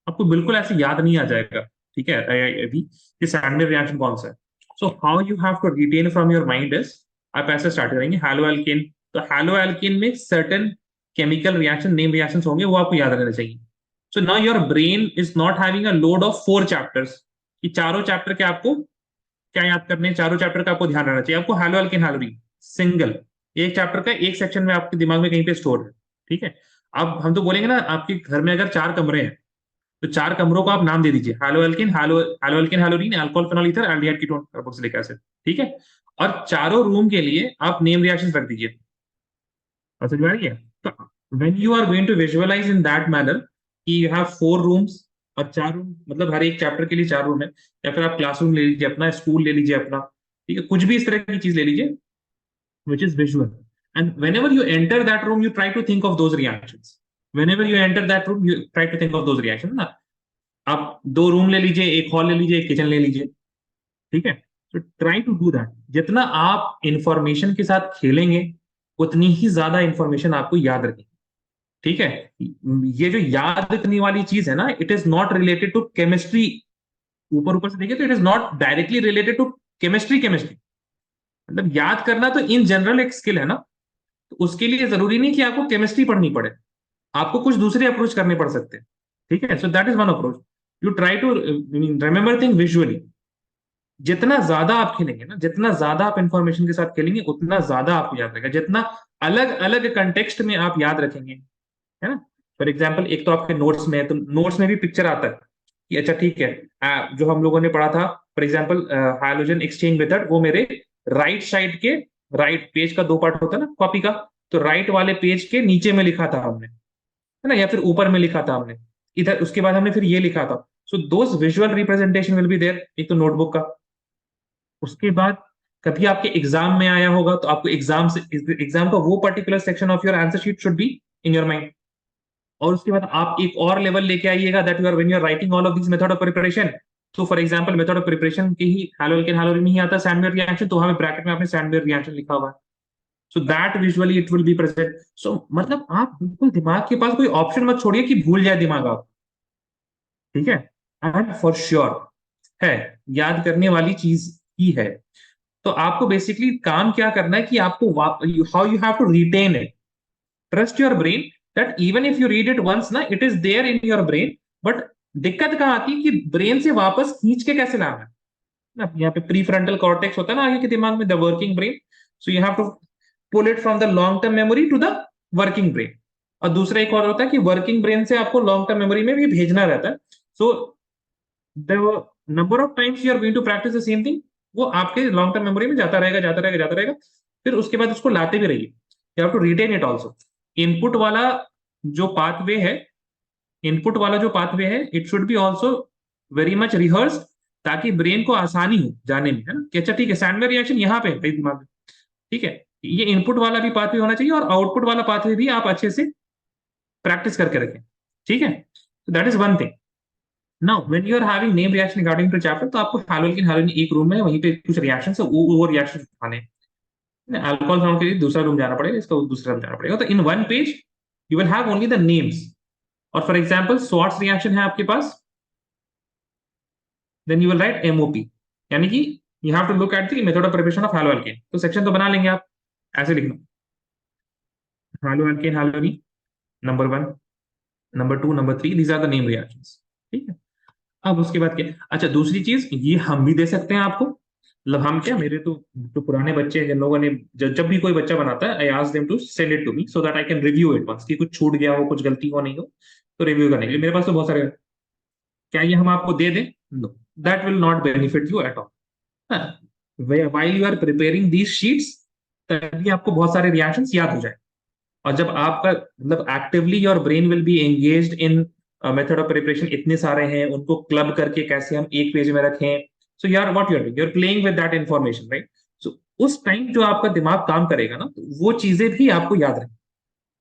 S1: आपको बिल्कुल ऐसे याद नहीं आ जाएगा, ठीक है, अभी कि सैंडवेयर रिएक्शन कौन सा है। So how you have to retain from your mind is, आप ऐसे स्टार्ट करेंगे हैलो एल्केन, तो हैलो एल्केन में certain chemical reaction name reactions होंगे, वो आपको याद रहना चाहिए। So now your brain is not having a load of 4 chapters, कि चारों चैप्टर के आपको क्या याद करने हैं, चारों चैप्टर का आपको ध्यान रहना चाहिए। आपको हैलो एल्केन हैलोरीन सिंगल एक चैप्टर का एक सेक्शन में आपके दिमाग में कहीं पे स्टोर है, ठीक है। अब हम तो बोलेंगे ना, आपके घर में अगर 4 कमरे हैं तो 4 कमरों को आप नाम दे दीजिए, haloalkane, haloalkane haloarene, alcohol phenol ether, aldehyde ketone carboxylic acid, ठीक है। और चारों रूम के लिए आप नेम रिएक्शंस रख दीजिए, समझ में आ रही है। तो when you are going to visualise in that manner कि यू हैव 4 रूम्स और 4 रूम, मतलब हर एक चैप्टर के लिए 4 रूम है, या फिर आप क्लासरूम ले लीजिए अपना, स्कूल ले लीजिए अपना, ठीक है, कुछ भी इस तरह की चीज ले लीजिए which is visual, and whenever you enter that room you try to think of those reactions, whenever you enter that room you try to think of those reactions ना। आप 2 रूम ले लीजिए, एक हॉल ले लीजिए, एक किचन ले लीजिए, ठीक है। तो ट्राई टू डू दैट। जितना आप इंफॉर्मेशन के साथ खेलेंगे उतनी ही ज्यादा इंफॉर्मेशन आपको याद रहेगी, ठीक है। ये जो याद रखने वाली चीज है ना, it is not related to chemistry, ऊपर ऊपर से देखिए तो it is not directly related to chemistry. मतलब याद करना तो इन जनरल एक स्किल है ना, तो उसके लिए जरूरी नहीं कि आपको केमिस्ट्री पढ़नी पड़े, आपको कुछ दूसरे अप्रोच करने पड़ सकते हैं, ठीक है। So that is one approach, you try to remember thing visually. जितना ज्यादा आप खेलेंगे ना, जितना ज्यादा आप इंफॉर्मेशन के साथ खेलेंगे, उतना ज्यादा आपको याद रहेगा, जितना अलग अलग कंटेक्स्ट में आप याद रखेंगे, है ना। फॉर एग्जाम्पल, एक तो आपके नोट्स में है, तो नोट्स में भी पिक्चर आता है कि अच्छा ठीक है, जो हम लोगों ने पढ़ा था, for example hydrogen exchange method, वो मेरे राइट साइड के, राइट पेज का दो पार्ट होता है ना कॉपी का, तो राइट वाले पेज के नीचे में लिखा था हमने, है ना, या फिर ऊपर में लिखा था हमने इधर, उसके बाद हमने फिर ये लिखा था। So those visual representation will be there, एक तो नोटबुक का। उसके बाद कभी आपके एग्जाम में आया होगा, तो आपको एग्जाम का वो particular section of your answer sheet should be in your mind. और उसके बाद आप एक और लेवल लेके आइएगा, that you are when you are writing all of this method of preparation. तो for example, method of preparation के ही हैलोल्केन हैलोरीन में ही आता है सैंडविच रिएक्शन, तो हमें ब्रैकेट में आपने सैंडविच रिएक्शन लिखा हुआ है। So that visually it will be present. So मतलब आप बिल्कुल दिमाग के पास कोई ऑप्शन मत छोड़िए कि भूल जाए दिमाग आप, ठीक है। एंड फॉर श्योर है, याद करने वाली चीज ही है। तो आपको बेसिकली काम क्या करना है कि आपको how you have to retain it, trust your brain that even if you read it once ना, it is there in your brain. But दिक्कत कहाँ आती है कि ब्रेन से वापस खींच के कैसे लाना है ना। यहाँ पे प्री फ्रंटल कॉर्टेक्स होता है ना आगे के दिमाग में, the working brain. So you have to pull it from the long term memory to the working brain. और दूसरा एक और होता है कि वर्किंग ब्रेन से आपको लॉन्ग टर्म मेमोरी में भी भेजना रहता है। So the number of times you are going to practise the same thing, वो आपके लॉन्ग टर्म मेमोरी में जाता रहेगा, जाता रहेगा, जाता रहेगा। फिर उसके बाद उसको लाते भी रहिए, you have to retain it also. Input वाला जो पाथवे है, इनपुट वाला जो पाथवे है, it should be also very much rehearse, ताकि ब्रेन को आसानी हो जाने में, है ना, कि अच्छा ठीक है, सैंडविच रिएक्शन यहाँ पे है दिमाग में, ठीक है। ये इनपुट वाला भी पाथवे होना चाहिए, और आउटपुट वाला पाथवे भी आप अच्छे से प्रैक्टिस करके रखें, ठीक है। That is one thing. Now when you are having name reaction according to chapter, तो आपको हैलोल्केन हैलोजन एक रूम में, वहीं पे कुछ रिएक्शन है, वो रिएक्शन उठाने हैं। अल्कोहल फाउंड के लिए दूसरा रूम जाना पड़ेगा, इसका दूसरा रूम जाना पड़ेगा। तो in one page you will have only the names. और फॉर एग्जाम्पल स्वाट्स रिएक्शन है आपके पास, then you will write MOP, यानी कि you have to look at the method of preparation of haloalkane. तो सेक्शन तो बना लेंगे आप, ऐसे लिखना, haloalkane halogen number 1, number 2, number 3, these are the name reactions, ठीक है। अब उसके बाद क्या, अच्छा दूसरी चीज ये हम भी दे सकते हैं आपको, मतलब हम क्या, मेरे तो जो पुराने बच्चे हैं, जिन लोगों ने जब भी कोई बच्चा बनाता है, I ask them to send it to me so that I can review it once, कि कुछ छूट गया हो, कुछ गलती हो नहीं हो, तो रिव्यू करने के लिए मेरे पास तो बहुत सारे। क्या ये हम आपको दे दें? No, that will not benefit you at all. While you are preparing these sheets, तभी आपको बहुत सारे रिएक्शंस याद हो जाए। और जब आपका मतलब actively your brain will be engaged in method of preparation, इतने सारे हैं, उनको क्लब करके कैसे हम एक पेज में रखें, सो यार what you are doing, you are playing with that information, right. So उस टाइम जो आपका दिमाग काम करेगा ना, तो वो चीजें भी आपको याद रहेंगी,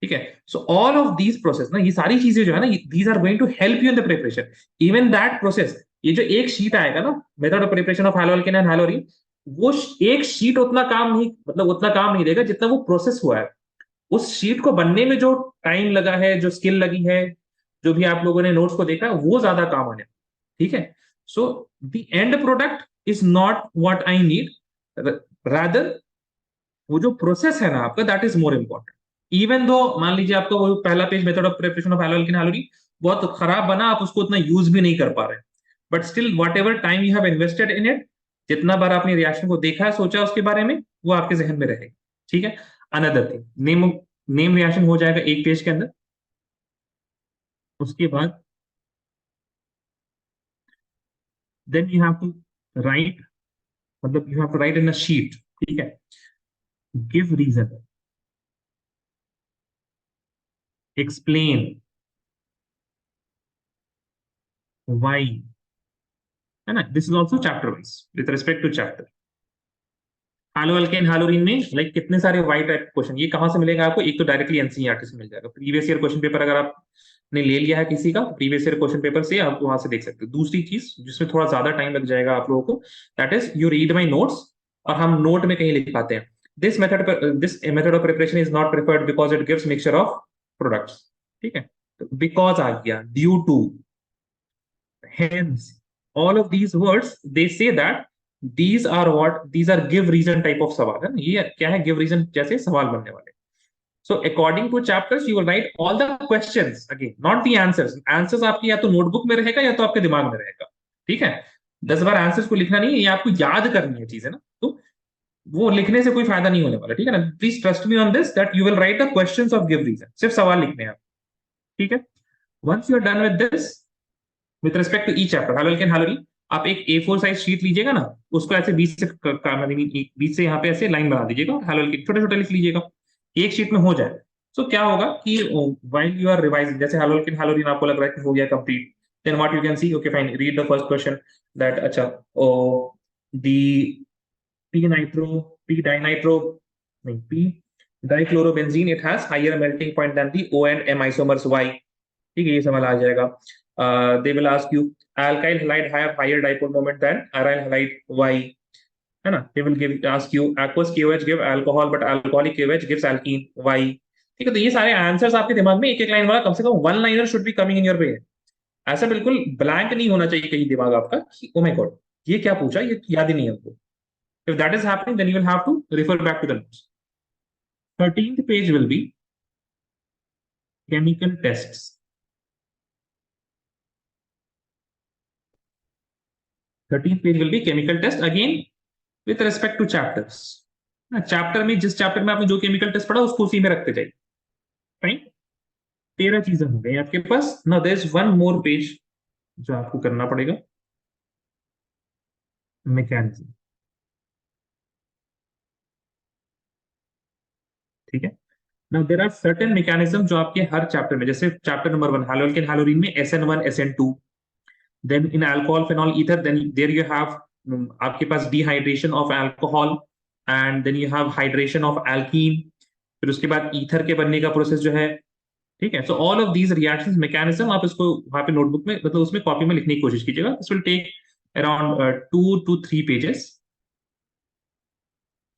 S1: ठीक है। So all of these process ना, ये सारी चीजें जो है ना, these are going to help you in the preparation. Even that process, ये जो एक शीट आएगा ना, method of preparation of haloalkane and haloarene, वो एक शीट उतना काम नहीं, मतलब उतना काम नहीं देगा जितना वो प्रोसेस हुआ है। उस शीट को बनने में जो टाइम लगा है, जो स्किल लगी है, जो भी आप लोगों ने नोट्स को देखा है, वो ज्यादा काम आने, ठीक है। So the end product is not what I need, rather वो जो प्रोसेस है ना आपका, that is more important. Even though मान लीजिए आपका वो पहला page method of preparation of haloalkane halogen बहुत खराब बना, आप उसको उतना यूज भी नहीं कर पा रहे, but still what ever time you have invested in it, जितना बार आपने रिएक्शन को देखा है, सोचा उसके बारे में, वो आपके जहन में रहेगा, ठीक है। अनदर थिंग, नेम रिएक्शन हो जाएगा एक पेज के अंदर। उसके बाद then you have to write, मतलब you have to write in a sheet, ठीक है। गिव रीजन, एक्सप्लेन व्हाई, है ना। This is also chapter wise with respect to chapter. Haloalkane haloarene में लाइक कितने सारे वाई टाइप क्वेश्चन, ये कहां से मिलेगा आपको? एक तो डायरेक्टली एनसीईआरटी से मिल जाएगा, प्रीवियस ईयर क्वेश्चन पेपर अगर आपने ले लिया है किसी का, प्रीवियस ईयर क्वेश्चन पेपर से आप वहां से देख सकते हो। दूसरी चीज जिसमें थोड़ा ज्यादा टाइम लग जाएगा आप लोगों को, that is you read my notes, और हम नोट में कहीं लिख पाते हैं this method of preparation is not preferred because it gives mixture of products, ठीक है। तो बिकॉज आ गया, due to, hence, all of these words they say that these are give reason type of सवाल है। ये क्या है? give reason जैसे सवाल बनने वाले। So according to chapters you will write all the questions again, not the answers। answers आपकी या तो नोटबुक में रहेगा या तो आपके दिमाग में रहेगा, ठीक है। 10 बार आंसर्स को लिखना नहीं है, ये आपको याद करनी है चीजें ना, तो वो लिखने से कोई फायदा नहीं होने वाला, ठीक है ना। Please trust me on this that you will write the questions of give reason, सिर्फ सवाल लिखने हैं आप, ठीक है। Once you are done with this, with respect to each chapter haloalkane haloarene, आप एक A4 साइज शीट लीजिएगा ना, उसको ऐसे बीच से यहाँ पे ऐसे लाइन बना दीजिएगा, हेलो एल्केन छोटे छोटे लिख लीजिएगा, एक शीट में हो जाए। तो क्या होगा कि व्हाइल यू आर रिवाइजिंग, जैसे हेलो एल्केन हेलोरीन आपको लग रहा है कि हो गया complete, then what you can see, okay fine, read the first question that, अच्छा ओ दी p nitro p dinitro नहीं p dichlorobenzene, it has higher melting point than the O and M isomers, y, ठीक है, ये सवाल आ जाएगा। They will ask you alkyl halide have higher dipole moment than aryl halide, y, है ना। They will give ask you aqueous KOH give alcohol but alcoholic KOH gives alkene, y, ठीक है। तो ये सारे आंसर्स आपके दिमाग में एक एक लाइन वाला, कम से कम one liner should be coming in your brain. ऐसा बिल्कुल ब्लैंक नहीं होना चाहिए कहीं दिमाग आपका कि ओ माय गॉड ये क्या पूछा, ये याद ही नहीं है हमको। If that is happening, then you will have to refer back to the notes. 13th page will be chemical tests. 13th page will be chemical test again with respect to chapters. Chapter में, जिस chapter में आपने जो chemical test पढ़ा उसको उसी में रखते जाइए, फाइन। 13 चीजें हो गई आपके पास। Now there is one more page जो आपको करना पड़ेगा, मैकेनिज्म, ठीक है। Now there are certain mechanism जो आपके हर चैप्टर में, जैसे चैप्टर नंबर 1 हैलोल्केन हैलोरीन में SN1 SN2, then in alcohol phenol ether, then there you have आपके पास dehydration of alcohol and then you have hydration of alkene, फिर उसके बाद ईथर के बनने का प्रोसेस जो है, ठीक है। So all of these reactions mechanism आप इसको वहां पे नोटबुक में, मतलब उसमें कॉपी में लिखने की कोशिश कीजिएगा। This will take around 2 to 3 pages,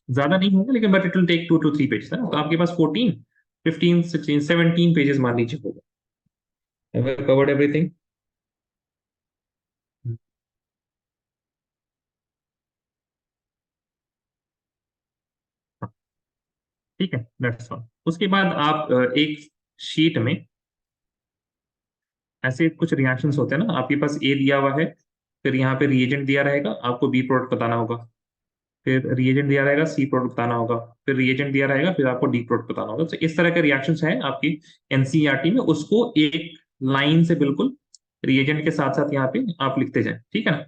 S1: ज्यादा नहीं होगा लेकिन but it will take 2 to 3 pages है ना। तो आपके पास 14 15 16 17 पेजेस मान लीजिए होगा। Have I covered everything? ठीक है, दैट्स ऑल। उसके बाद आप एक शीट में ऐसे कुछ रिएक्शंस होते हैं ना, आपके पास ए दिया हुआ है, फिर यहाँ पे रिएजेंट दिया रहेगा, आपको बी प्रोडक्ट बताना होगा, फिर रिएजेंट दिया रहेगा, सी प्रोडक्ट बताना होगा, फिर रिएजेंट दिया रहेगा, फिर आपको डी प्रोडक्ट बताना होगा। तो इस तरह के रिएक्शंस हैं आपकी एनसीईआरटी में, उसको एक लाइन से बिल्कुल रिएजेंट के साथ साथ यहाँ पे आप लिखते जाए, ठीक है ना।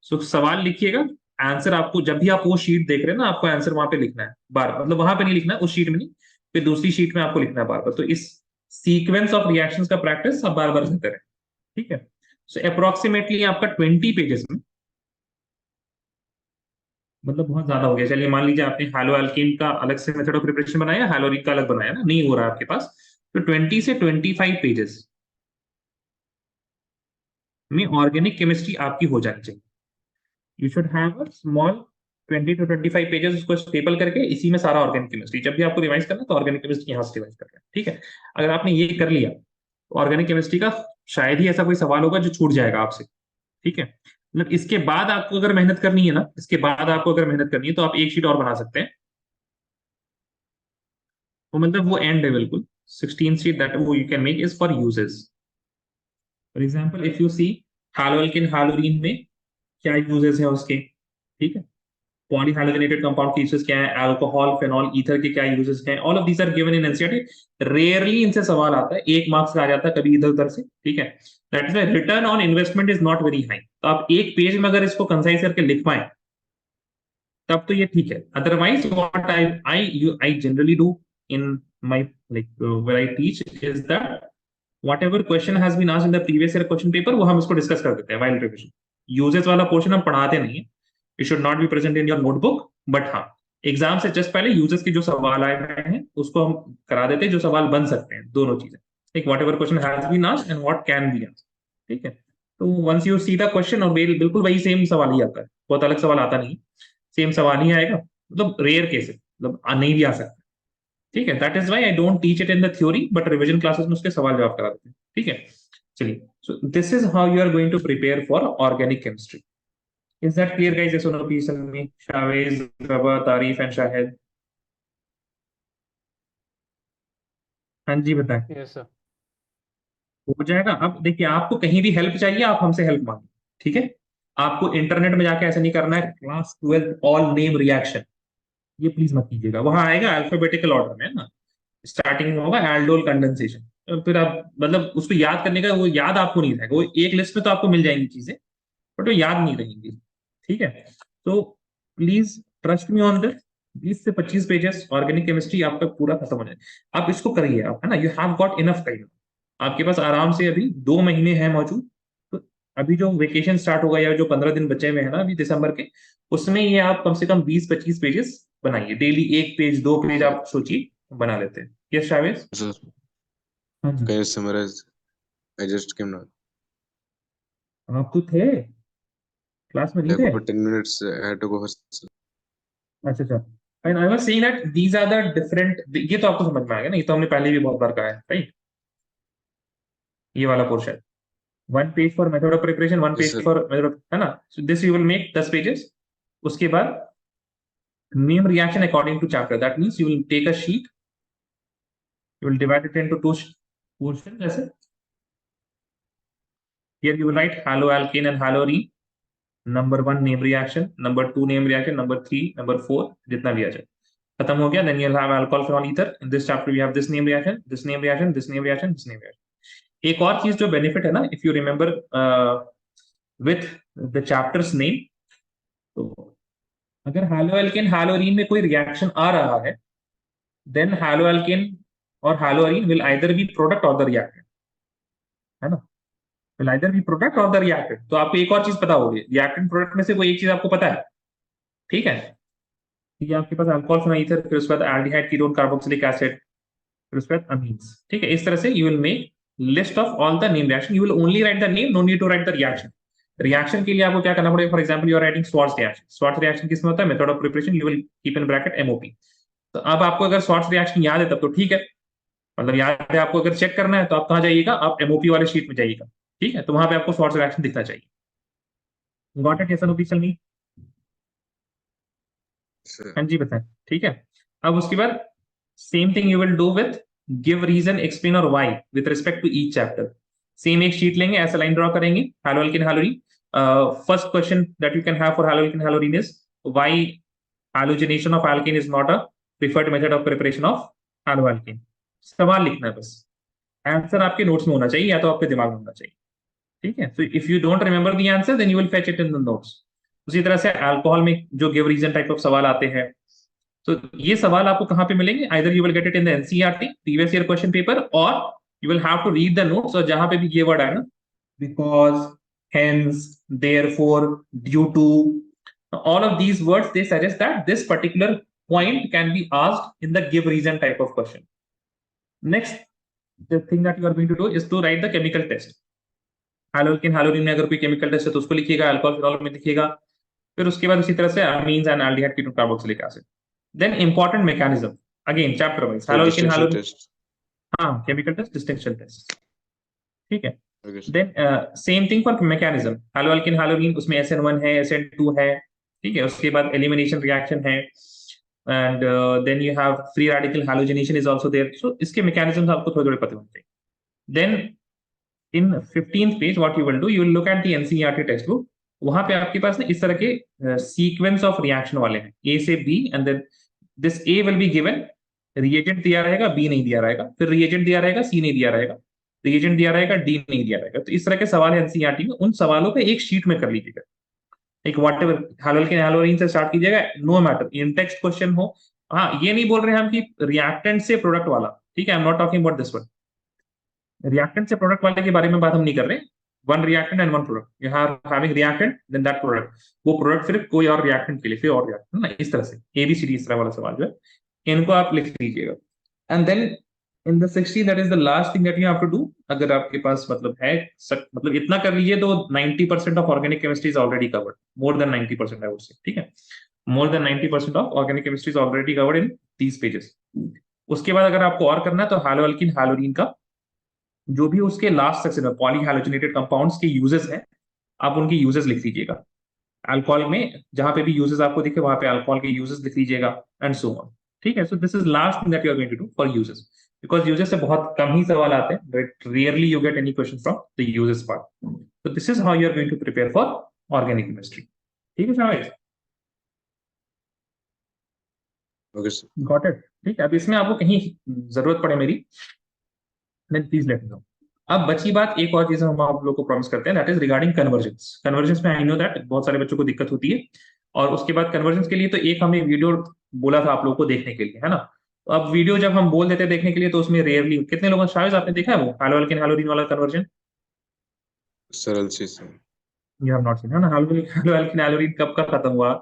S1: सो सवाल लिखिएगा, आंसर आपको जब भी आप वो शीट देख रहे हैं ना, आपको आंसर वहां पे लिखना है बार, मतलब वहां पे नहीं लिखना है, उस शीट में नहीं, फिर दूसरी शीट में आपको लिखना है बार बार। तो इस सीक्वेंस ऑफ रिएक्शंस का प्रैक्टिस आप बार बार करते रहे, ठीक है। सो अप्रोक्सीमेटली आपका 20 पेजेस में, मतलब बहुत ज्यादा हो गया। चलिए मान लीजिए आपने हैलो एल्कीन का अलग से मेथड ऑफ प्रिपरेशन बनाया, हैलोरिक का अलग बनाया ना, नहीं हो रहा है आपके पास, तो 20 से 25 पेजेस में ऑर्गेनिक केमिस्ट्री आपकी हो जानी चाहिए। You should have a small 20 to 25 pages, उसको स्टेपल करके इसी में सारा ऑर्गेनिक केमिस्ट्री, जब भी आपको रिवाइज करना है तो ऑर्गेनिक केमिस्ट्री यहाँ से रिवाइज करना है, ठीक है। अगर आपने ये कर लिया तो ऑर्गेनिक केमिस्ट्री का शायद ही ऐसा कोई सवाल होगा जो छूट जाएगा आपसे, ठीक है। मतलब इसके बाद आपको अगर मेहनत करनी है ना, इसके बाद आपको अगर मेहनत करनी है तो आप एक शीट और बना सकते हैं, वो मतलब वो एंड है बिल्कुल। 16 शीट दैट वो you can make is for uses. For example if you see haloalkane haloarene में क्या यूजेस हैं उसके, ठीक है। पॉलीहैलोजेनेटेड कंपाउंड के यूजेस क्या है, अल्कोहल फेनॉल ईथर के क्या यूजेस हैं, all of these are given in NCERT. Rarely इनसे सवाल आता है, 1 मार्क्स का आ जाता है कभी इधर उधर से, ठीक है। That is return on investment is not very high. तो आप एक पेज में अगर इसको कंसाइज करके लिख पाए तब तो ये ठीक है। Otherwise what I generally do in my like when I teach is that whatever question has been asked in the previous year question paper वो हम इसको डिस्कस कर देते हैं while revision। यूजेस वाला पोर्शन हम पढ़ाते नहीं है, it should not be present in your notebook, but हाँ एग्जाम से जस्ट पहले यूजेस के जो सवाल आए हैं उसको हम करा देते हैं, जो सवाल बन सकते हैं, दोनों चीजें, एक whatever question has been asked and what can be asked, ठीक है। तो once you see the question और बिल्कुल वही सेम सवाल ही आता है, बहुत अलग सवाल आता नहीं, सेम सवाल ही आएगा, मतलब रेयर केस है, मतलब नहीं भी आ सकता, ठीक है। That is why I don't teach it in the theory, but revision classes में उसके सवाल जवाब करा देते हैं, ठीक है। चलिए, so this is how you are going to prepare for organic chemistry. Is that clear guys? जैसे नबी सलमी, शावेज, रबा, तारीफ एंड शाहिद। हाँ जी बताएं।
S2: Yes sir.
S1: हो जाएगा। अब देखिए आपको कहीं भी हेल्प चाहिए आप हमसे हेल्प मांगिए, ठीक है। आपको इंटरनेट में जाके ऐसा नहीं करना है क्लास 12 ऑल नेम रिएक्शन, ये प्लीज मत कीजिएगा। वहां आएगा अल्फाबेटिकल ऑर्डर में ना, स्टार्टिंग में होगा एल्डोल कंडेंसेशन, फिर आप मतलब उसको याद करने का, वो याद आपको नहीं रहेगा। वो एक लिस्ट में तो आपको मिल जाएंगी चीजें, बट वो याद नहीं रहेंगी। ठीक है, तो please trust me on this. 20 से 25 पेजेस ऑर्गेनिक केमिस्ट्री आपका पूरा खत्म हो जाए, आप इसको करिए आप, है ना। You have got enough time, आपके पास आराम से अभी 2 महीने हैं मौजूद। तो अभी जो वेकेशन स्टार्ट होगा या जो 15 दिन बचे हुए हैं ना अभी दिसंबर के, उसमें ये आप कम से कम 20-25 पेजेस बनाइए डेली। 1 पेज 2 पेज आप सोचिए बना लेते हैं। Yes Chavez.
S4: Sir,
S1: हाँ जी,
S4: can you summarize? I just came now.
S1: आप तो थे क्लास में नहीं
S4: Yeah,
S1: थे?
S4: for 10 minutes, I had to go first.
S1: अच्छा अच्छा, and I was saying that these are the different, ये तो आपको समझ में आ गया ना, ये तो हमने पहले भी बहुत बार कहा है, राइट। ये वाला portion, 1 page for method of preparation, one
S4: Yes,
S1: page
S4: sir.
S1: For method of, है ना। So this you will make 10 pages. उसके बाद name reaction according to chapter, that means you will take a sheet, you will divide it into 2 portion. जैसे here you will write halo alkane and halorine, number 1 name reaction, number 2 name reaction, number 3, number 4, जितना भी आ जाए खत्म हो गया। then you'll have alcohol phenol ether, in this chapter we have this name reaction, this name reaction, this name reaction, this name reaction। एक और चीज जो बेनिफिट है ना, if you remember with the chapters name, तो अगर हालो alkene हालोरीन में कोई रिएक्शन आ रहा है, देन हालो एल्केन और haloarene will either be product of the reactant, है ना। Will either be product of the reactant. तो आपको एक और चीज पता होगी, रिएक्टेंट प्रोडक्ट में से कोई एक चीज आपको पता है, ठीक है। ये आपके पास अल्कोहल फेनोल ईथर, फिर उसके बाद एल्डिहाइड कीटोन कार्बोक्सिलिक एसिड, फिर उसके बाद अमीन्स। ठीक है, इस तरह से you will make list of all the name reaction. You will only write the name, no need to write the reaction. Reaction के लिए आपको क्या करना पड़ेगा, for example you are writing Swartz reaction. Swartz reaction किसमें होता है, method of preparation, you will keep in bracket MOP. तो अब आपको अगर स्वार्ट्ज रिएक्शन याद है तब तो ठीक है, मतलब याद है आपको, अगर चेक करना है तो आप कहाँ जाइएगा, आप एमओपी वाले शीट में जाइएगा। ठीक है, तो वहां पे आपको स्वार्ट्ज रिएक्शन दिखना चाहिए। गॉट इट, यस और no, please tell me.
S4: Sir.
S1: हाँ जी बताएं, ठीक है। अब उसके बाद same thing you will do with give reason explain और why with respect to each chapter. Same एक शीट लेंगे, ऐसा लाइन ड्रॉ करेंगे, haloalkane haloarene. First question that you can have for haloalkane haloarene is why halogenation of alkane is not a preferred method of preparation of halo alkane. सवाल लिखना है बस, answer आपके notes में होना चाहिए या तो आपके दिमाग में होना चाहिए। ठीक है, so if you don't remember the answer then you will fetch it in the notes. उसी तरह से अल्कोहल में जो गिव रीजन टाइप ऑफ सवाल आते हैं, तो ये सवाल आपको कहां पे मिलेंगे, either you will get it in the NCERT previous year question paper, और you will have to read the notes. और जहां पे भी ये वर्ड आए ना, because, hence, therefore, due to, all of these words they suggest that this particular point can be asked in the give reason type of question. Next, the thing that you are going to do is to write the chemical test. हैलोकेन हैलोरीन में अगर कोई chemical test है तो उसको लिखिएगा, alcohol phenol में लिखिएगा, फिर उसके बाद उसी तरह से amines and aldehyde ketone carboxylic acid. Then important mechanism, again chapter wise,
S4: So
S1: haloalkane
S4: distinction
S1: haloarene,
S4: test.
S1: हाँ केमिकल टेस्ट, डिस्टिंक्शन टेस्ट, ठीक है।
S4: Okay, sir.
S1: Then same thing for mechanism, haloalkane haloarene, उसमें SN1 है, SN2 है, ठीक है। उसके बाद एलिमिनेशन रिएक्शन है, and then you have free radical halogenation is also there. So इसके मैकेनिज्म्स आपको थोड़े थोड़े पता होने चाहिए। Then in 15th page what you will do, you will look at the NCERT text book. वहां पे आपके पास ना इस तरह के सीक्वेंस ऑफ रिएक्शन वाले हैं, ए से B, and then this A will be given, reagent दिया रहेगा, बी नहीं दिया रहेगा, फिर रिएजेंट दिया रहेगा, सी नहीं दिया रहेगा, रिएजेंट दिया रहेगा, डी नहीं दिया रहेगा। तो इस तरह के सवाल है एनसीईआरटी में, उन सवालों को एक शीट में कर लीजिएगा, एक वॉट एवर हैलोकेन हैलोरीन से स्टार्ट कीजिएगा, no matter in text question हो। हाँ, ये नहीं बोल रहे हम कि रिएक्टेंट से प्रोडक्ट वाला, ठीक है, I am not talking about this one. Reactant से प्रोडक्ट वाले के बारे में बात हम नहीं कर रहे। One reactant and one product, you are having reactant then that product, वो प्रोडक्ट फिर कोई और रिएक्टेंट के लिए, फिर और रिएक्टेंट ना, इस तरह से एबीसीडी इस तरह वाला सवाल जो है इनको आप लिख लीजिएगा। And then in the 60 that is the last thing that you have to do. अगर आपके पास मतलब है मतलब इतना कर लीजिए तो 90% of organic chemistry is already covered, more than 90% I would say, ठीक है। More than 90% of organic chemistry is already covered in these pages. उसके बाद अगर आपको और करना है तो हैलो एल्कीन हैलोरीन का जो भी उसके लास्ट सेक्शन में पॉली हैलोजनेटेड कंपाउंड्स के यूजेस हैं, आप उनके यूजेस लिख लीजिएगा। अल्कोहल में जहां पे भी यूजेस आपको दिखे वहां पे अल्कोहल के यूजेस लिख लीजिएगा, एंड सो ऑन। ठीक है, so this is last thing that you are going to do for uses, because uses से बहुत कम ही सवाल आते हैं, rarely you get any question from the uses part. So this is how you are going to prepare for organic chemistry. ठीक है शायद,
S4: Okay, sir.
S1: Got it. ठीक है, अब इसमें आपको कहीं जरूरत पड़े मेरी, then please let me know. अब बची बात, एक और चीज हम आप लोग को प्रॉमिस करते हैं, that is regarding convergence. Convergence में आई नो दैट बहुत सारे बच्चों को दिक्कत होती है, और उसके बाद कन्वर्जेंस के लिए तो एक हमने वीडियो बोला था आप लोगों को देखने के लिए, है ना। तो अब वीडियो जब हम बोल देते हैं देखने के लिए, तो उसमें रेयरली, कितने लोगों शायद आपने देखा है वो हैलोअल्केन हैलोरीन वाला कन्वर्जन?
S4: सरल सी sir.
S1: You have not seen, है ना। हैलोअल्केन हैलोरीन कब का खत्म हुआ?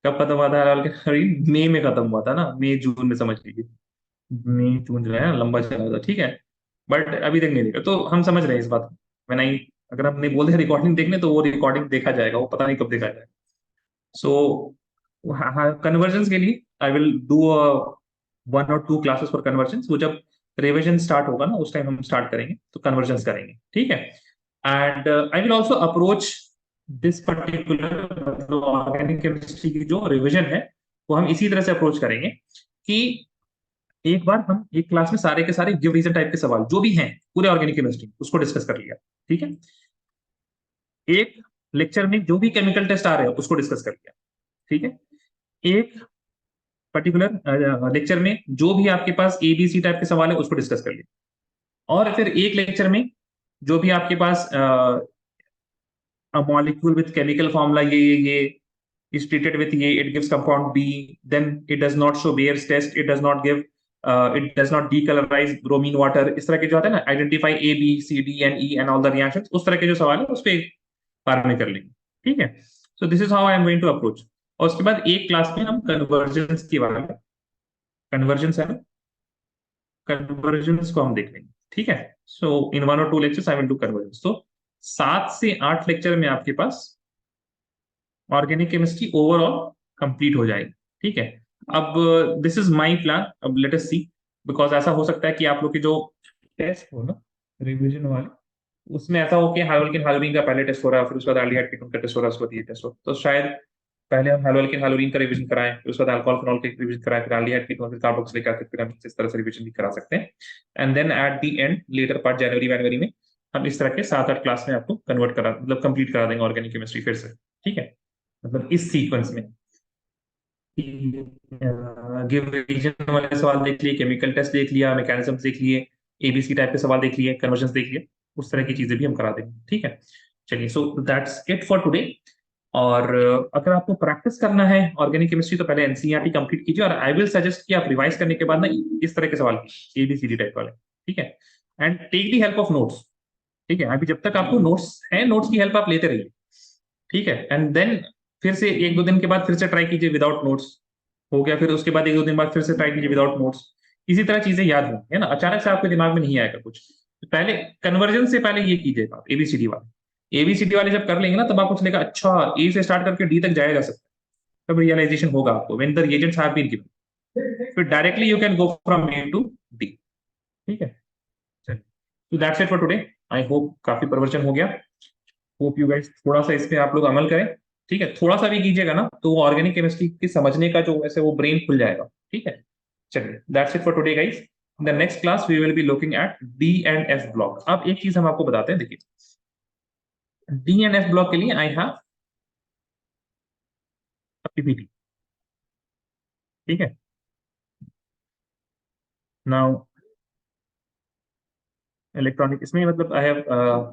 S1: कब खत्म हुआ था हैलोअल्केन हैलोरीन? मई में खत्म हुआ था ना, मई जून में समझ लीजिए, मई जून जो है लंबा चला था, ठीक है। बट अभी तक नहीं देखा, तो हम समझ रहे हैं इस बात को। मैं नहीं, अगर हमने बोले रिकॉर्डिंग देखने, तो वो रिकॉर्डिंग देखा जाएगा, वो पता नहीं कब देखा जाएगा। सो कन्वर्जन के लिए आई विल डू 1 और 2 क्लासेस फॉर कन्वर्जन। वो जब रिविजन स्टार्ट होगा ना, उस टाइम हम स्टार्ट करेंगे, तो कन्वर्जन करेंगे, ठीक है। And I will also approach this particular organic chemistry की जो रिविजन है, वो हम इसी तरह से अप्रोच करेंगे कि एक बार हम एक क्लास में सारे के सारे गिव रीजन टाइप के सवाल जो भी हैं पूरे ऑर्गेनिक केमिस्ट्री, उसको डिस्कस कर लिया, ठीक है। एक लेक्चर में जो भी केमिकल टेस्ट आ रहे हैं उसको डिस्कस कर लिया, ठीक है। एक पर्टिकुलर लेक्चर में जो भी आपके पास एबीसी टाइप के सवाल है उसको डिस्कस कर लिया, और फिर एक लेक्चर में जो भी आपके पास a molecule with chemical formula ये is treated with ये, it gives compound B, then it does not show Bayer's test, it does not give it does not decolorize bromine water, इस तरह के जो आते हैं ना, identify A B C D and E and all the reactions, उस तरह के जो सवाल है उस पे बार में कर लेंगे, ठीक है। So this is how I am going to approach. और उसके बाद एक क्लास में हम कन्वर्जेंस के बारे में, कन्वर्जेंस है ना, कन्वर्जेंस को हम देख लेंगे, ठीक है। सो इन 1 और 2 lectures I will do convergence. तो 7 से 8 लेक्चर में आपके पास ऑर्गेनिक केमिस्ट्री ओवरऑल कंप्लीट हो जाएगी, ठीक है। अब दिस इज माय प्लान, अब लेट अस सी, बिकॉज ऐसा हो सकता है कि आप लोग के जो टेस्ट हो ना रिवीजन वाले, उसमें ऐसा हो कि हाइड्रोलिक हाइलोरीन का पहले टेस्ट हो रहा है, फिर उसके बाद एल्डिहाइड कीटोन का टेस्ट हो रहा है, उसके बाद ये टेस्ट हो, तो शायद पहले हम हाइड्रोलिक हाइलोरीन का रिवीजन कराएं, फिर उसके बाद अल्कोहल फिनॉल का रिवीजन कराएं, फिर एल्डिहाइड कीटोन, फिर कार्बोक्सिलिक एसिड, फिर हम इस तरह से रिवीजन भी करा सकते हैं। And then at the end later part जनवरी में हम इस तरह के 7-8 क्लास में आपको कन्वर्ट करा, मतलब कंप्लीट करा देंगे ऑर्गेनिक केमिस्ट्री फिर से, ठीक है। मतलब इस सीक्वेंस में गिव रीजन वाले सवाल देख लिए, केमिकल टेस्ट देख लिया, मैकेनिज्म देख लिए, एबीसी टाइप के सवाल देख लिए, कन्वर्जन देख लिए, उस तरह की चीजें भी हम करा देंगे, ठीक है। चलिए, so that's it for today. और अगर आपको प्रैक्टिस करना है ऑर्गेनिक केमिस्ट्री, तो पहले एनसीईआरटी कंप्लीट कीजिए, और आई विल सजेस्ट कि आप रिवाइज करने के बाद ना इस तरह के सवाल कीजिए, एबीसीडी टाइप वाले, ठीक है। And take the help of notes, ठीक है। अभी जब तक आपको नोट्स है, नोट्स की हेल्प आप लेते रहिए, ठीक है। एंड देन फिर से 1-2 दिन के बाद फिर से ट्राई कीजिए विदाउट नोट्स, हो गया, फिर उसके बाद 1-2 दिन बाद फिर से ट्राई कीजिए विदाउट नोट्स। इसी तरह चीजें याद होंगी, है ना, अचानक से आपके दिमाग में नहीं आएगा कुछ। तो पहले कन्वर्जन से पहले ये कीजिएगा आप, एबीसीडी वाले, एबीसीडी वाले जब कर लेंगे ना, तब आपको चलेगा अच्छा ए से स्टार्ट करके डी तक जाया जा सकता है, तब रियलाइजेशन होगा आपको, when the reagents have been given, फिर directly you can go from A to D, ठीक है। चलिए, तो that's it for today. I hope काफी प्रवचन हो गया, होप यू गाइस थोड़ा सा इस पे आप लोग अमल करें, ठीक है। थोड़ा सा भी कीजिएगा ना, तो वो ऑर्गेनिक केमिस्ट्री की समझने का जो ऐसे वो ब्रेन खुल जाएगा, ठीक है। चलिए, that's it for today guys. In the next class we will be looking at D and F block. अब एक चीज हम आपको बताते हैं, देखिए, डी एंड एफ ब्लॉक के लिए आई हैव पीपीटी, ठीक है। नाउ इलेक्ट्रॉनिक, इसमें मतलब I have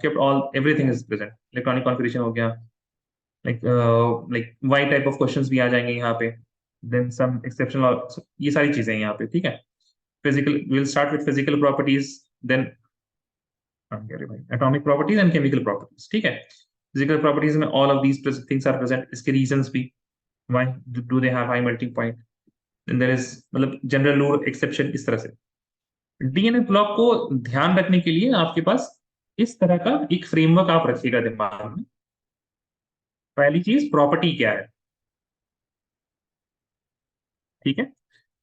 S1: kept all, everything is present, electronic configuration हो गया, like like why type of questions भी आ जाएंगे यहाँ पे, देन सम एक्सेप्शनल, ये सारी चीजें यहाँ पे, ठीक है। Physical, we'll start with physical properties, then atomic properties and chemical properties, ठीक है। physical properties में all of these things are present, इसके reasons भी, why do they have high melting point, then there is मतलब general rule exception, इस तरह से। DNA block को ध्यान रखने के लिए आपके पास इस तरह का एक फ्रेमवर्क आप रखिएगा दिमाग में। पहली चीज, प्रॉपर्टी क्या है, ठीक है।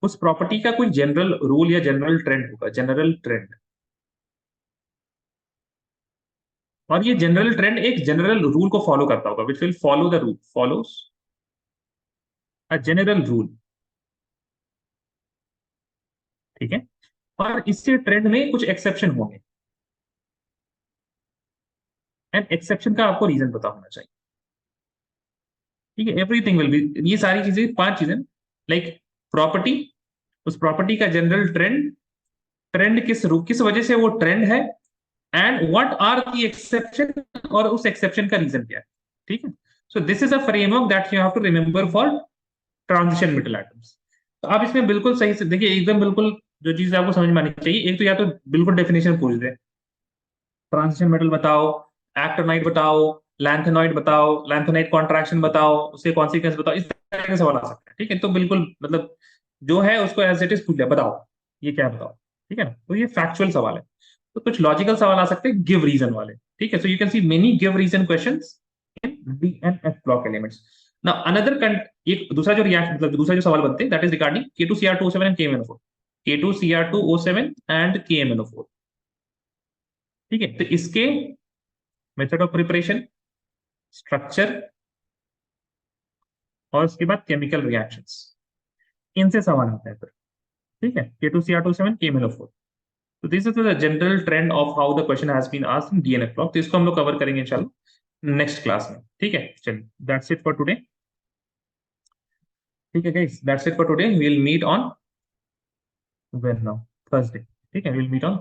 S1: उस प्रॉपर्टी का कोई जनरल रूल या जनरल ट्रेंड होगा, जनरल ट्रेंड, और ये जनरल ट्रेंड एक जनरल रूल को फॉलो करता होगा, which will follow the rule, follows a general rule, ठीक है। और इससे ट्रेंड में कुछ एक्सेप्शन होंगे, एंड एक्सेप्शन का आपको रीजन पता होना चाहिए, ठीक है, एवरीथिंग विल बी, ये सारी चीजें 5 चीजें लाइक प्रॉपर्टी, उस प्रॉपर्टी का जनरल ट्रेंड, ट्रेंड किस वजह से वो ट्रेंड है, and what are the exception, और उस एक्सेप्शन का रीजन क्या है। ठीक है, so this is a framework that you have to remember for transition metal atoms. तो आप इसमें बिल्कुल सही से देखिए, एकदम बिल्कुल जो चीज आपको समझ में आनी चाहिए, एक तो या तो बिल्कुल डेफिनेशन पूछ दे, ट्रांजिशन मेटल बताओ, एक्टिनाइट बताओ, लैंथेनॉइड बताओ, लैंथेनाइट कॉन्ट्रैक्शन बताओ, उसके कॉन्सिक्वेंस बताओ, इस तरह के सवाल आ सकते हैं। ठीक है, तो बिल्कुल मतलब जो है उसको एज इट इज पूछ लिया, बताओ ये क्या बताओ। ठीक है ना, तो ये फैक्चुअल सवाल है। तो कुछ लॉजिकल सवाल आ सकते हैं गिव रीजन वाले। ठीक है, so you can see many give reason questions in D and F block elements. Now another एक दूसरा जो रिएक्ट मतलब दूसरा जो सवाल बनते हैं that is regarding K2Cr2O7 and KMnO4, K2Cr2O7 and KMnO4। ठीक है, तो इसके मेथड ऑफ प्रिपरेशन, स्ट्रक्चर, और उसके बाद केमिकल रिएक्शंस, इनसे सवाल आता है फिर। ठीक है, K2Cr2O7 KMnO4। तो this is the general trend of how the question has been asked in DNF block. तो इसको हम लोग कवर करेंगे इंशाल्लाह नेक्स्ट क्लास में। ठीक है, चलिए दैट्स इट फॉर टुडे। ठीक है guys, that's it for today, we will meet on when now, Thursday. ठीक है, वी विल मीट ऑन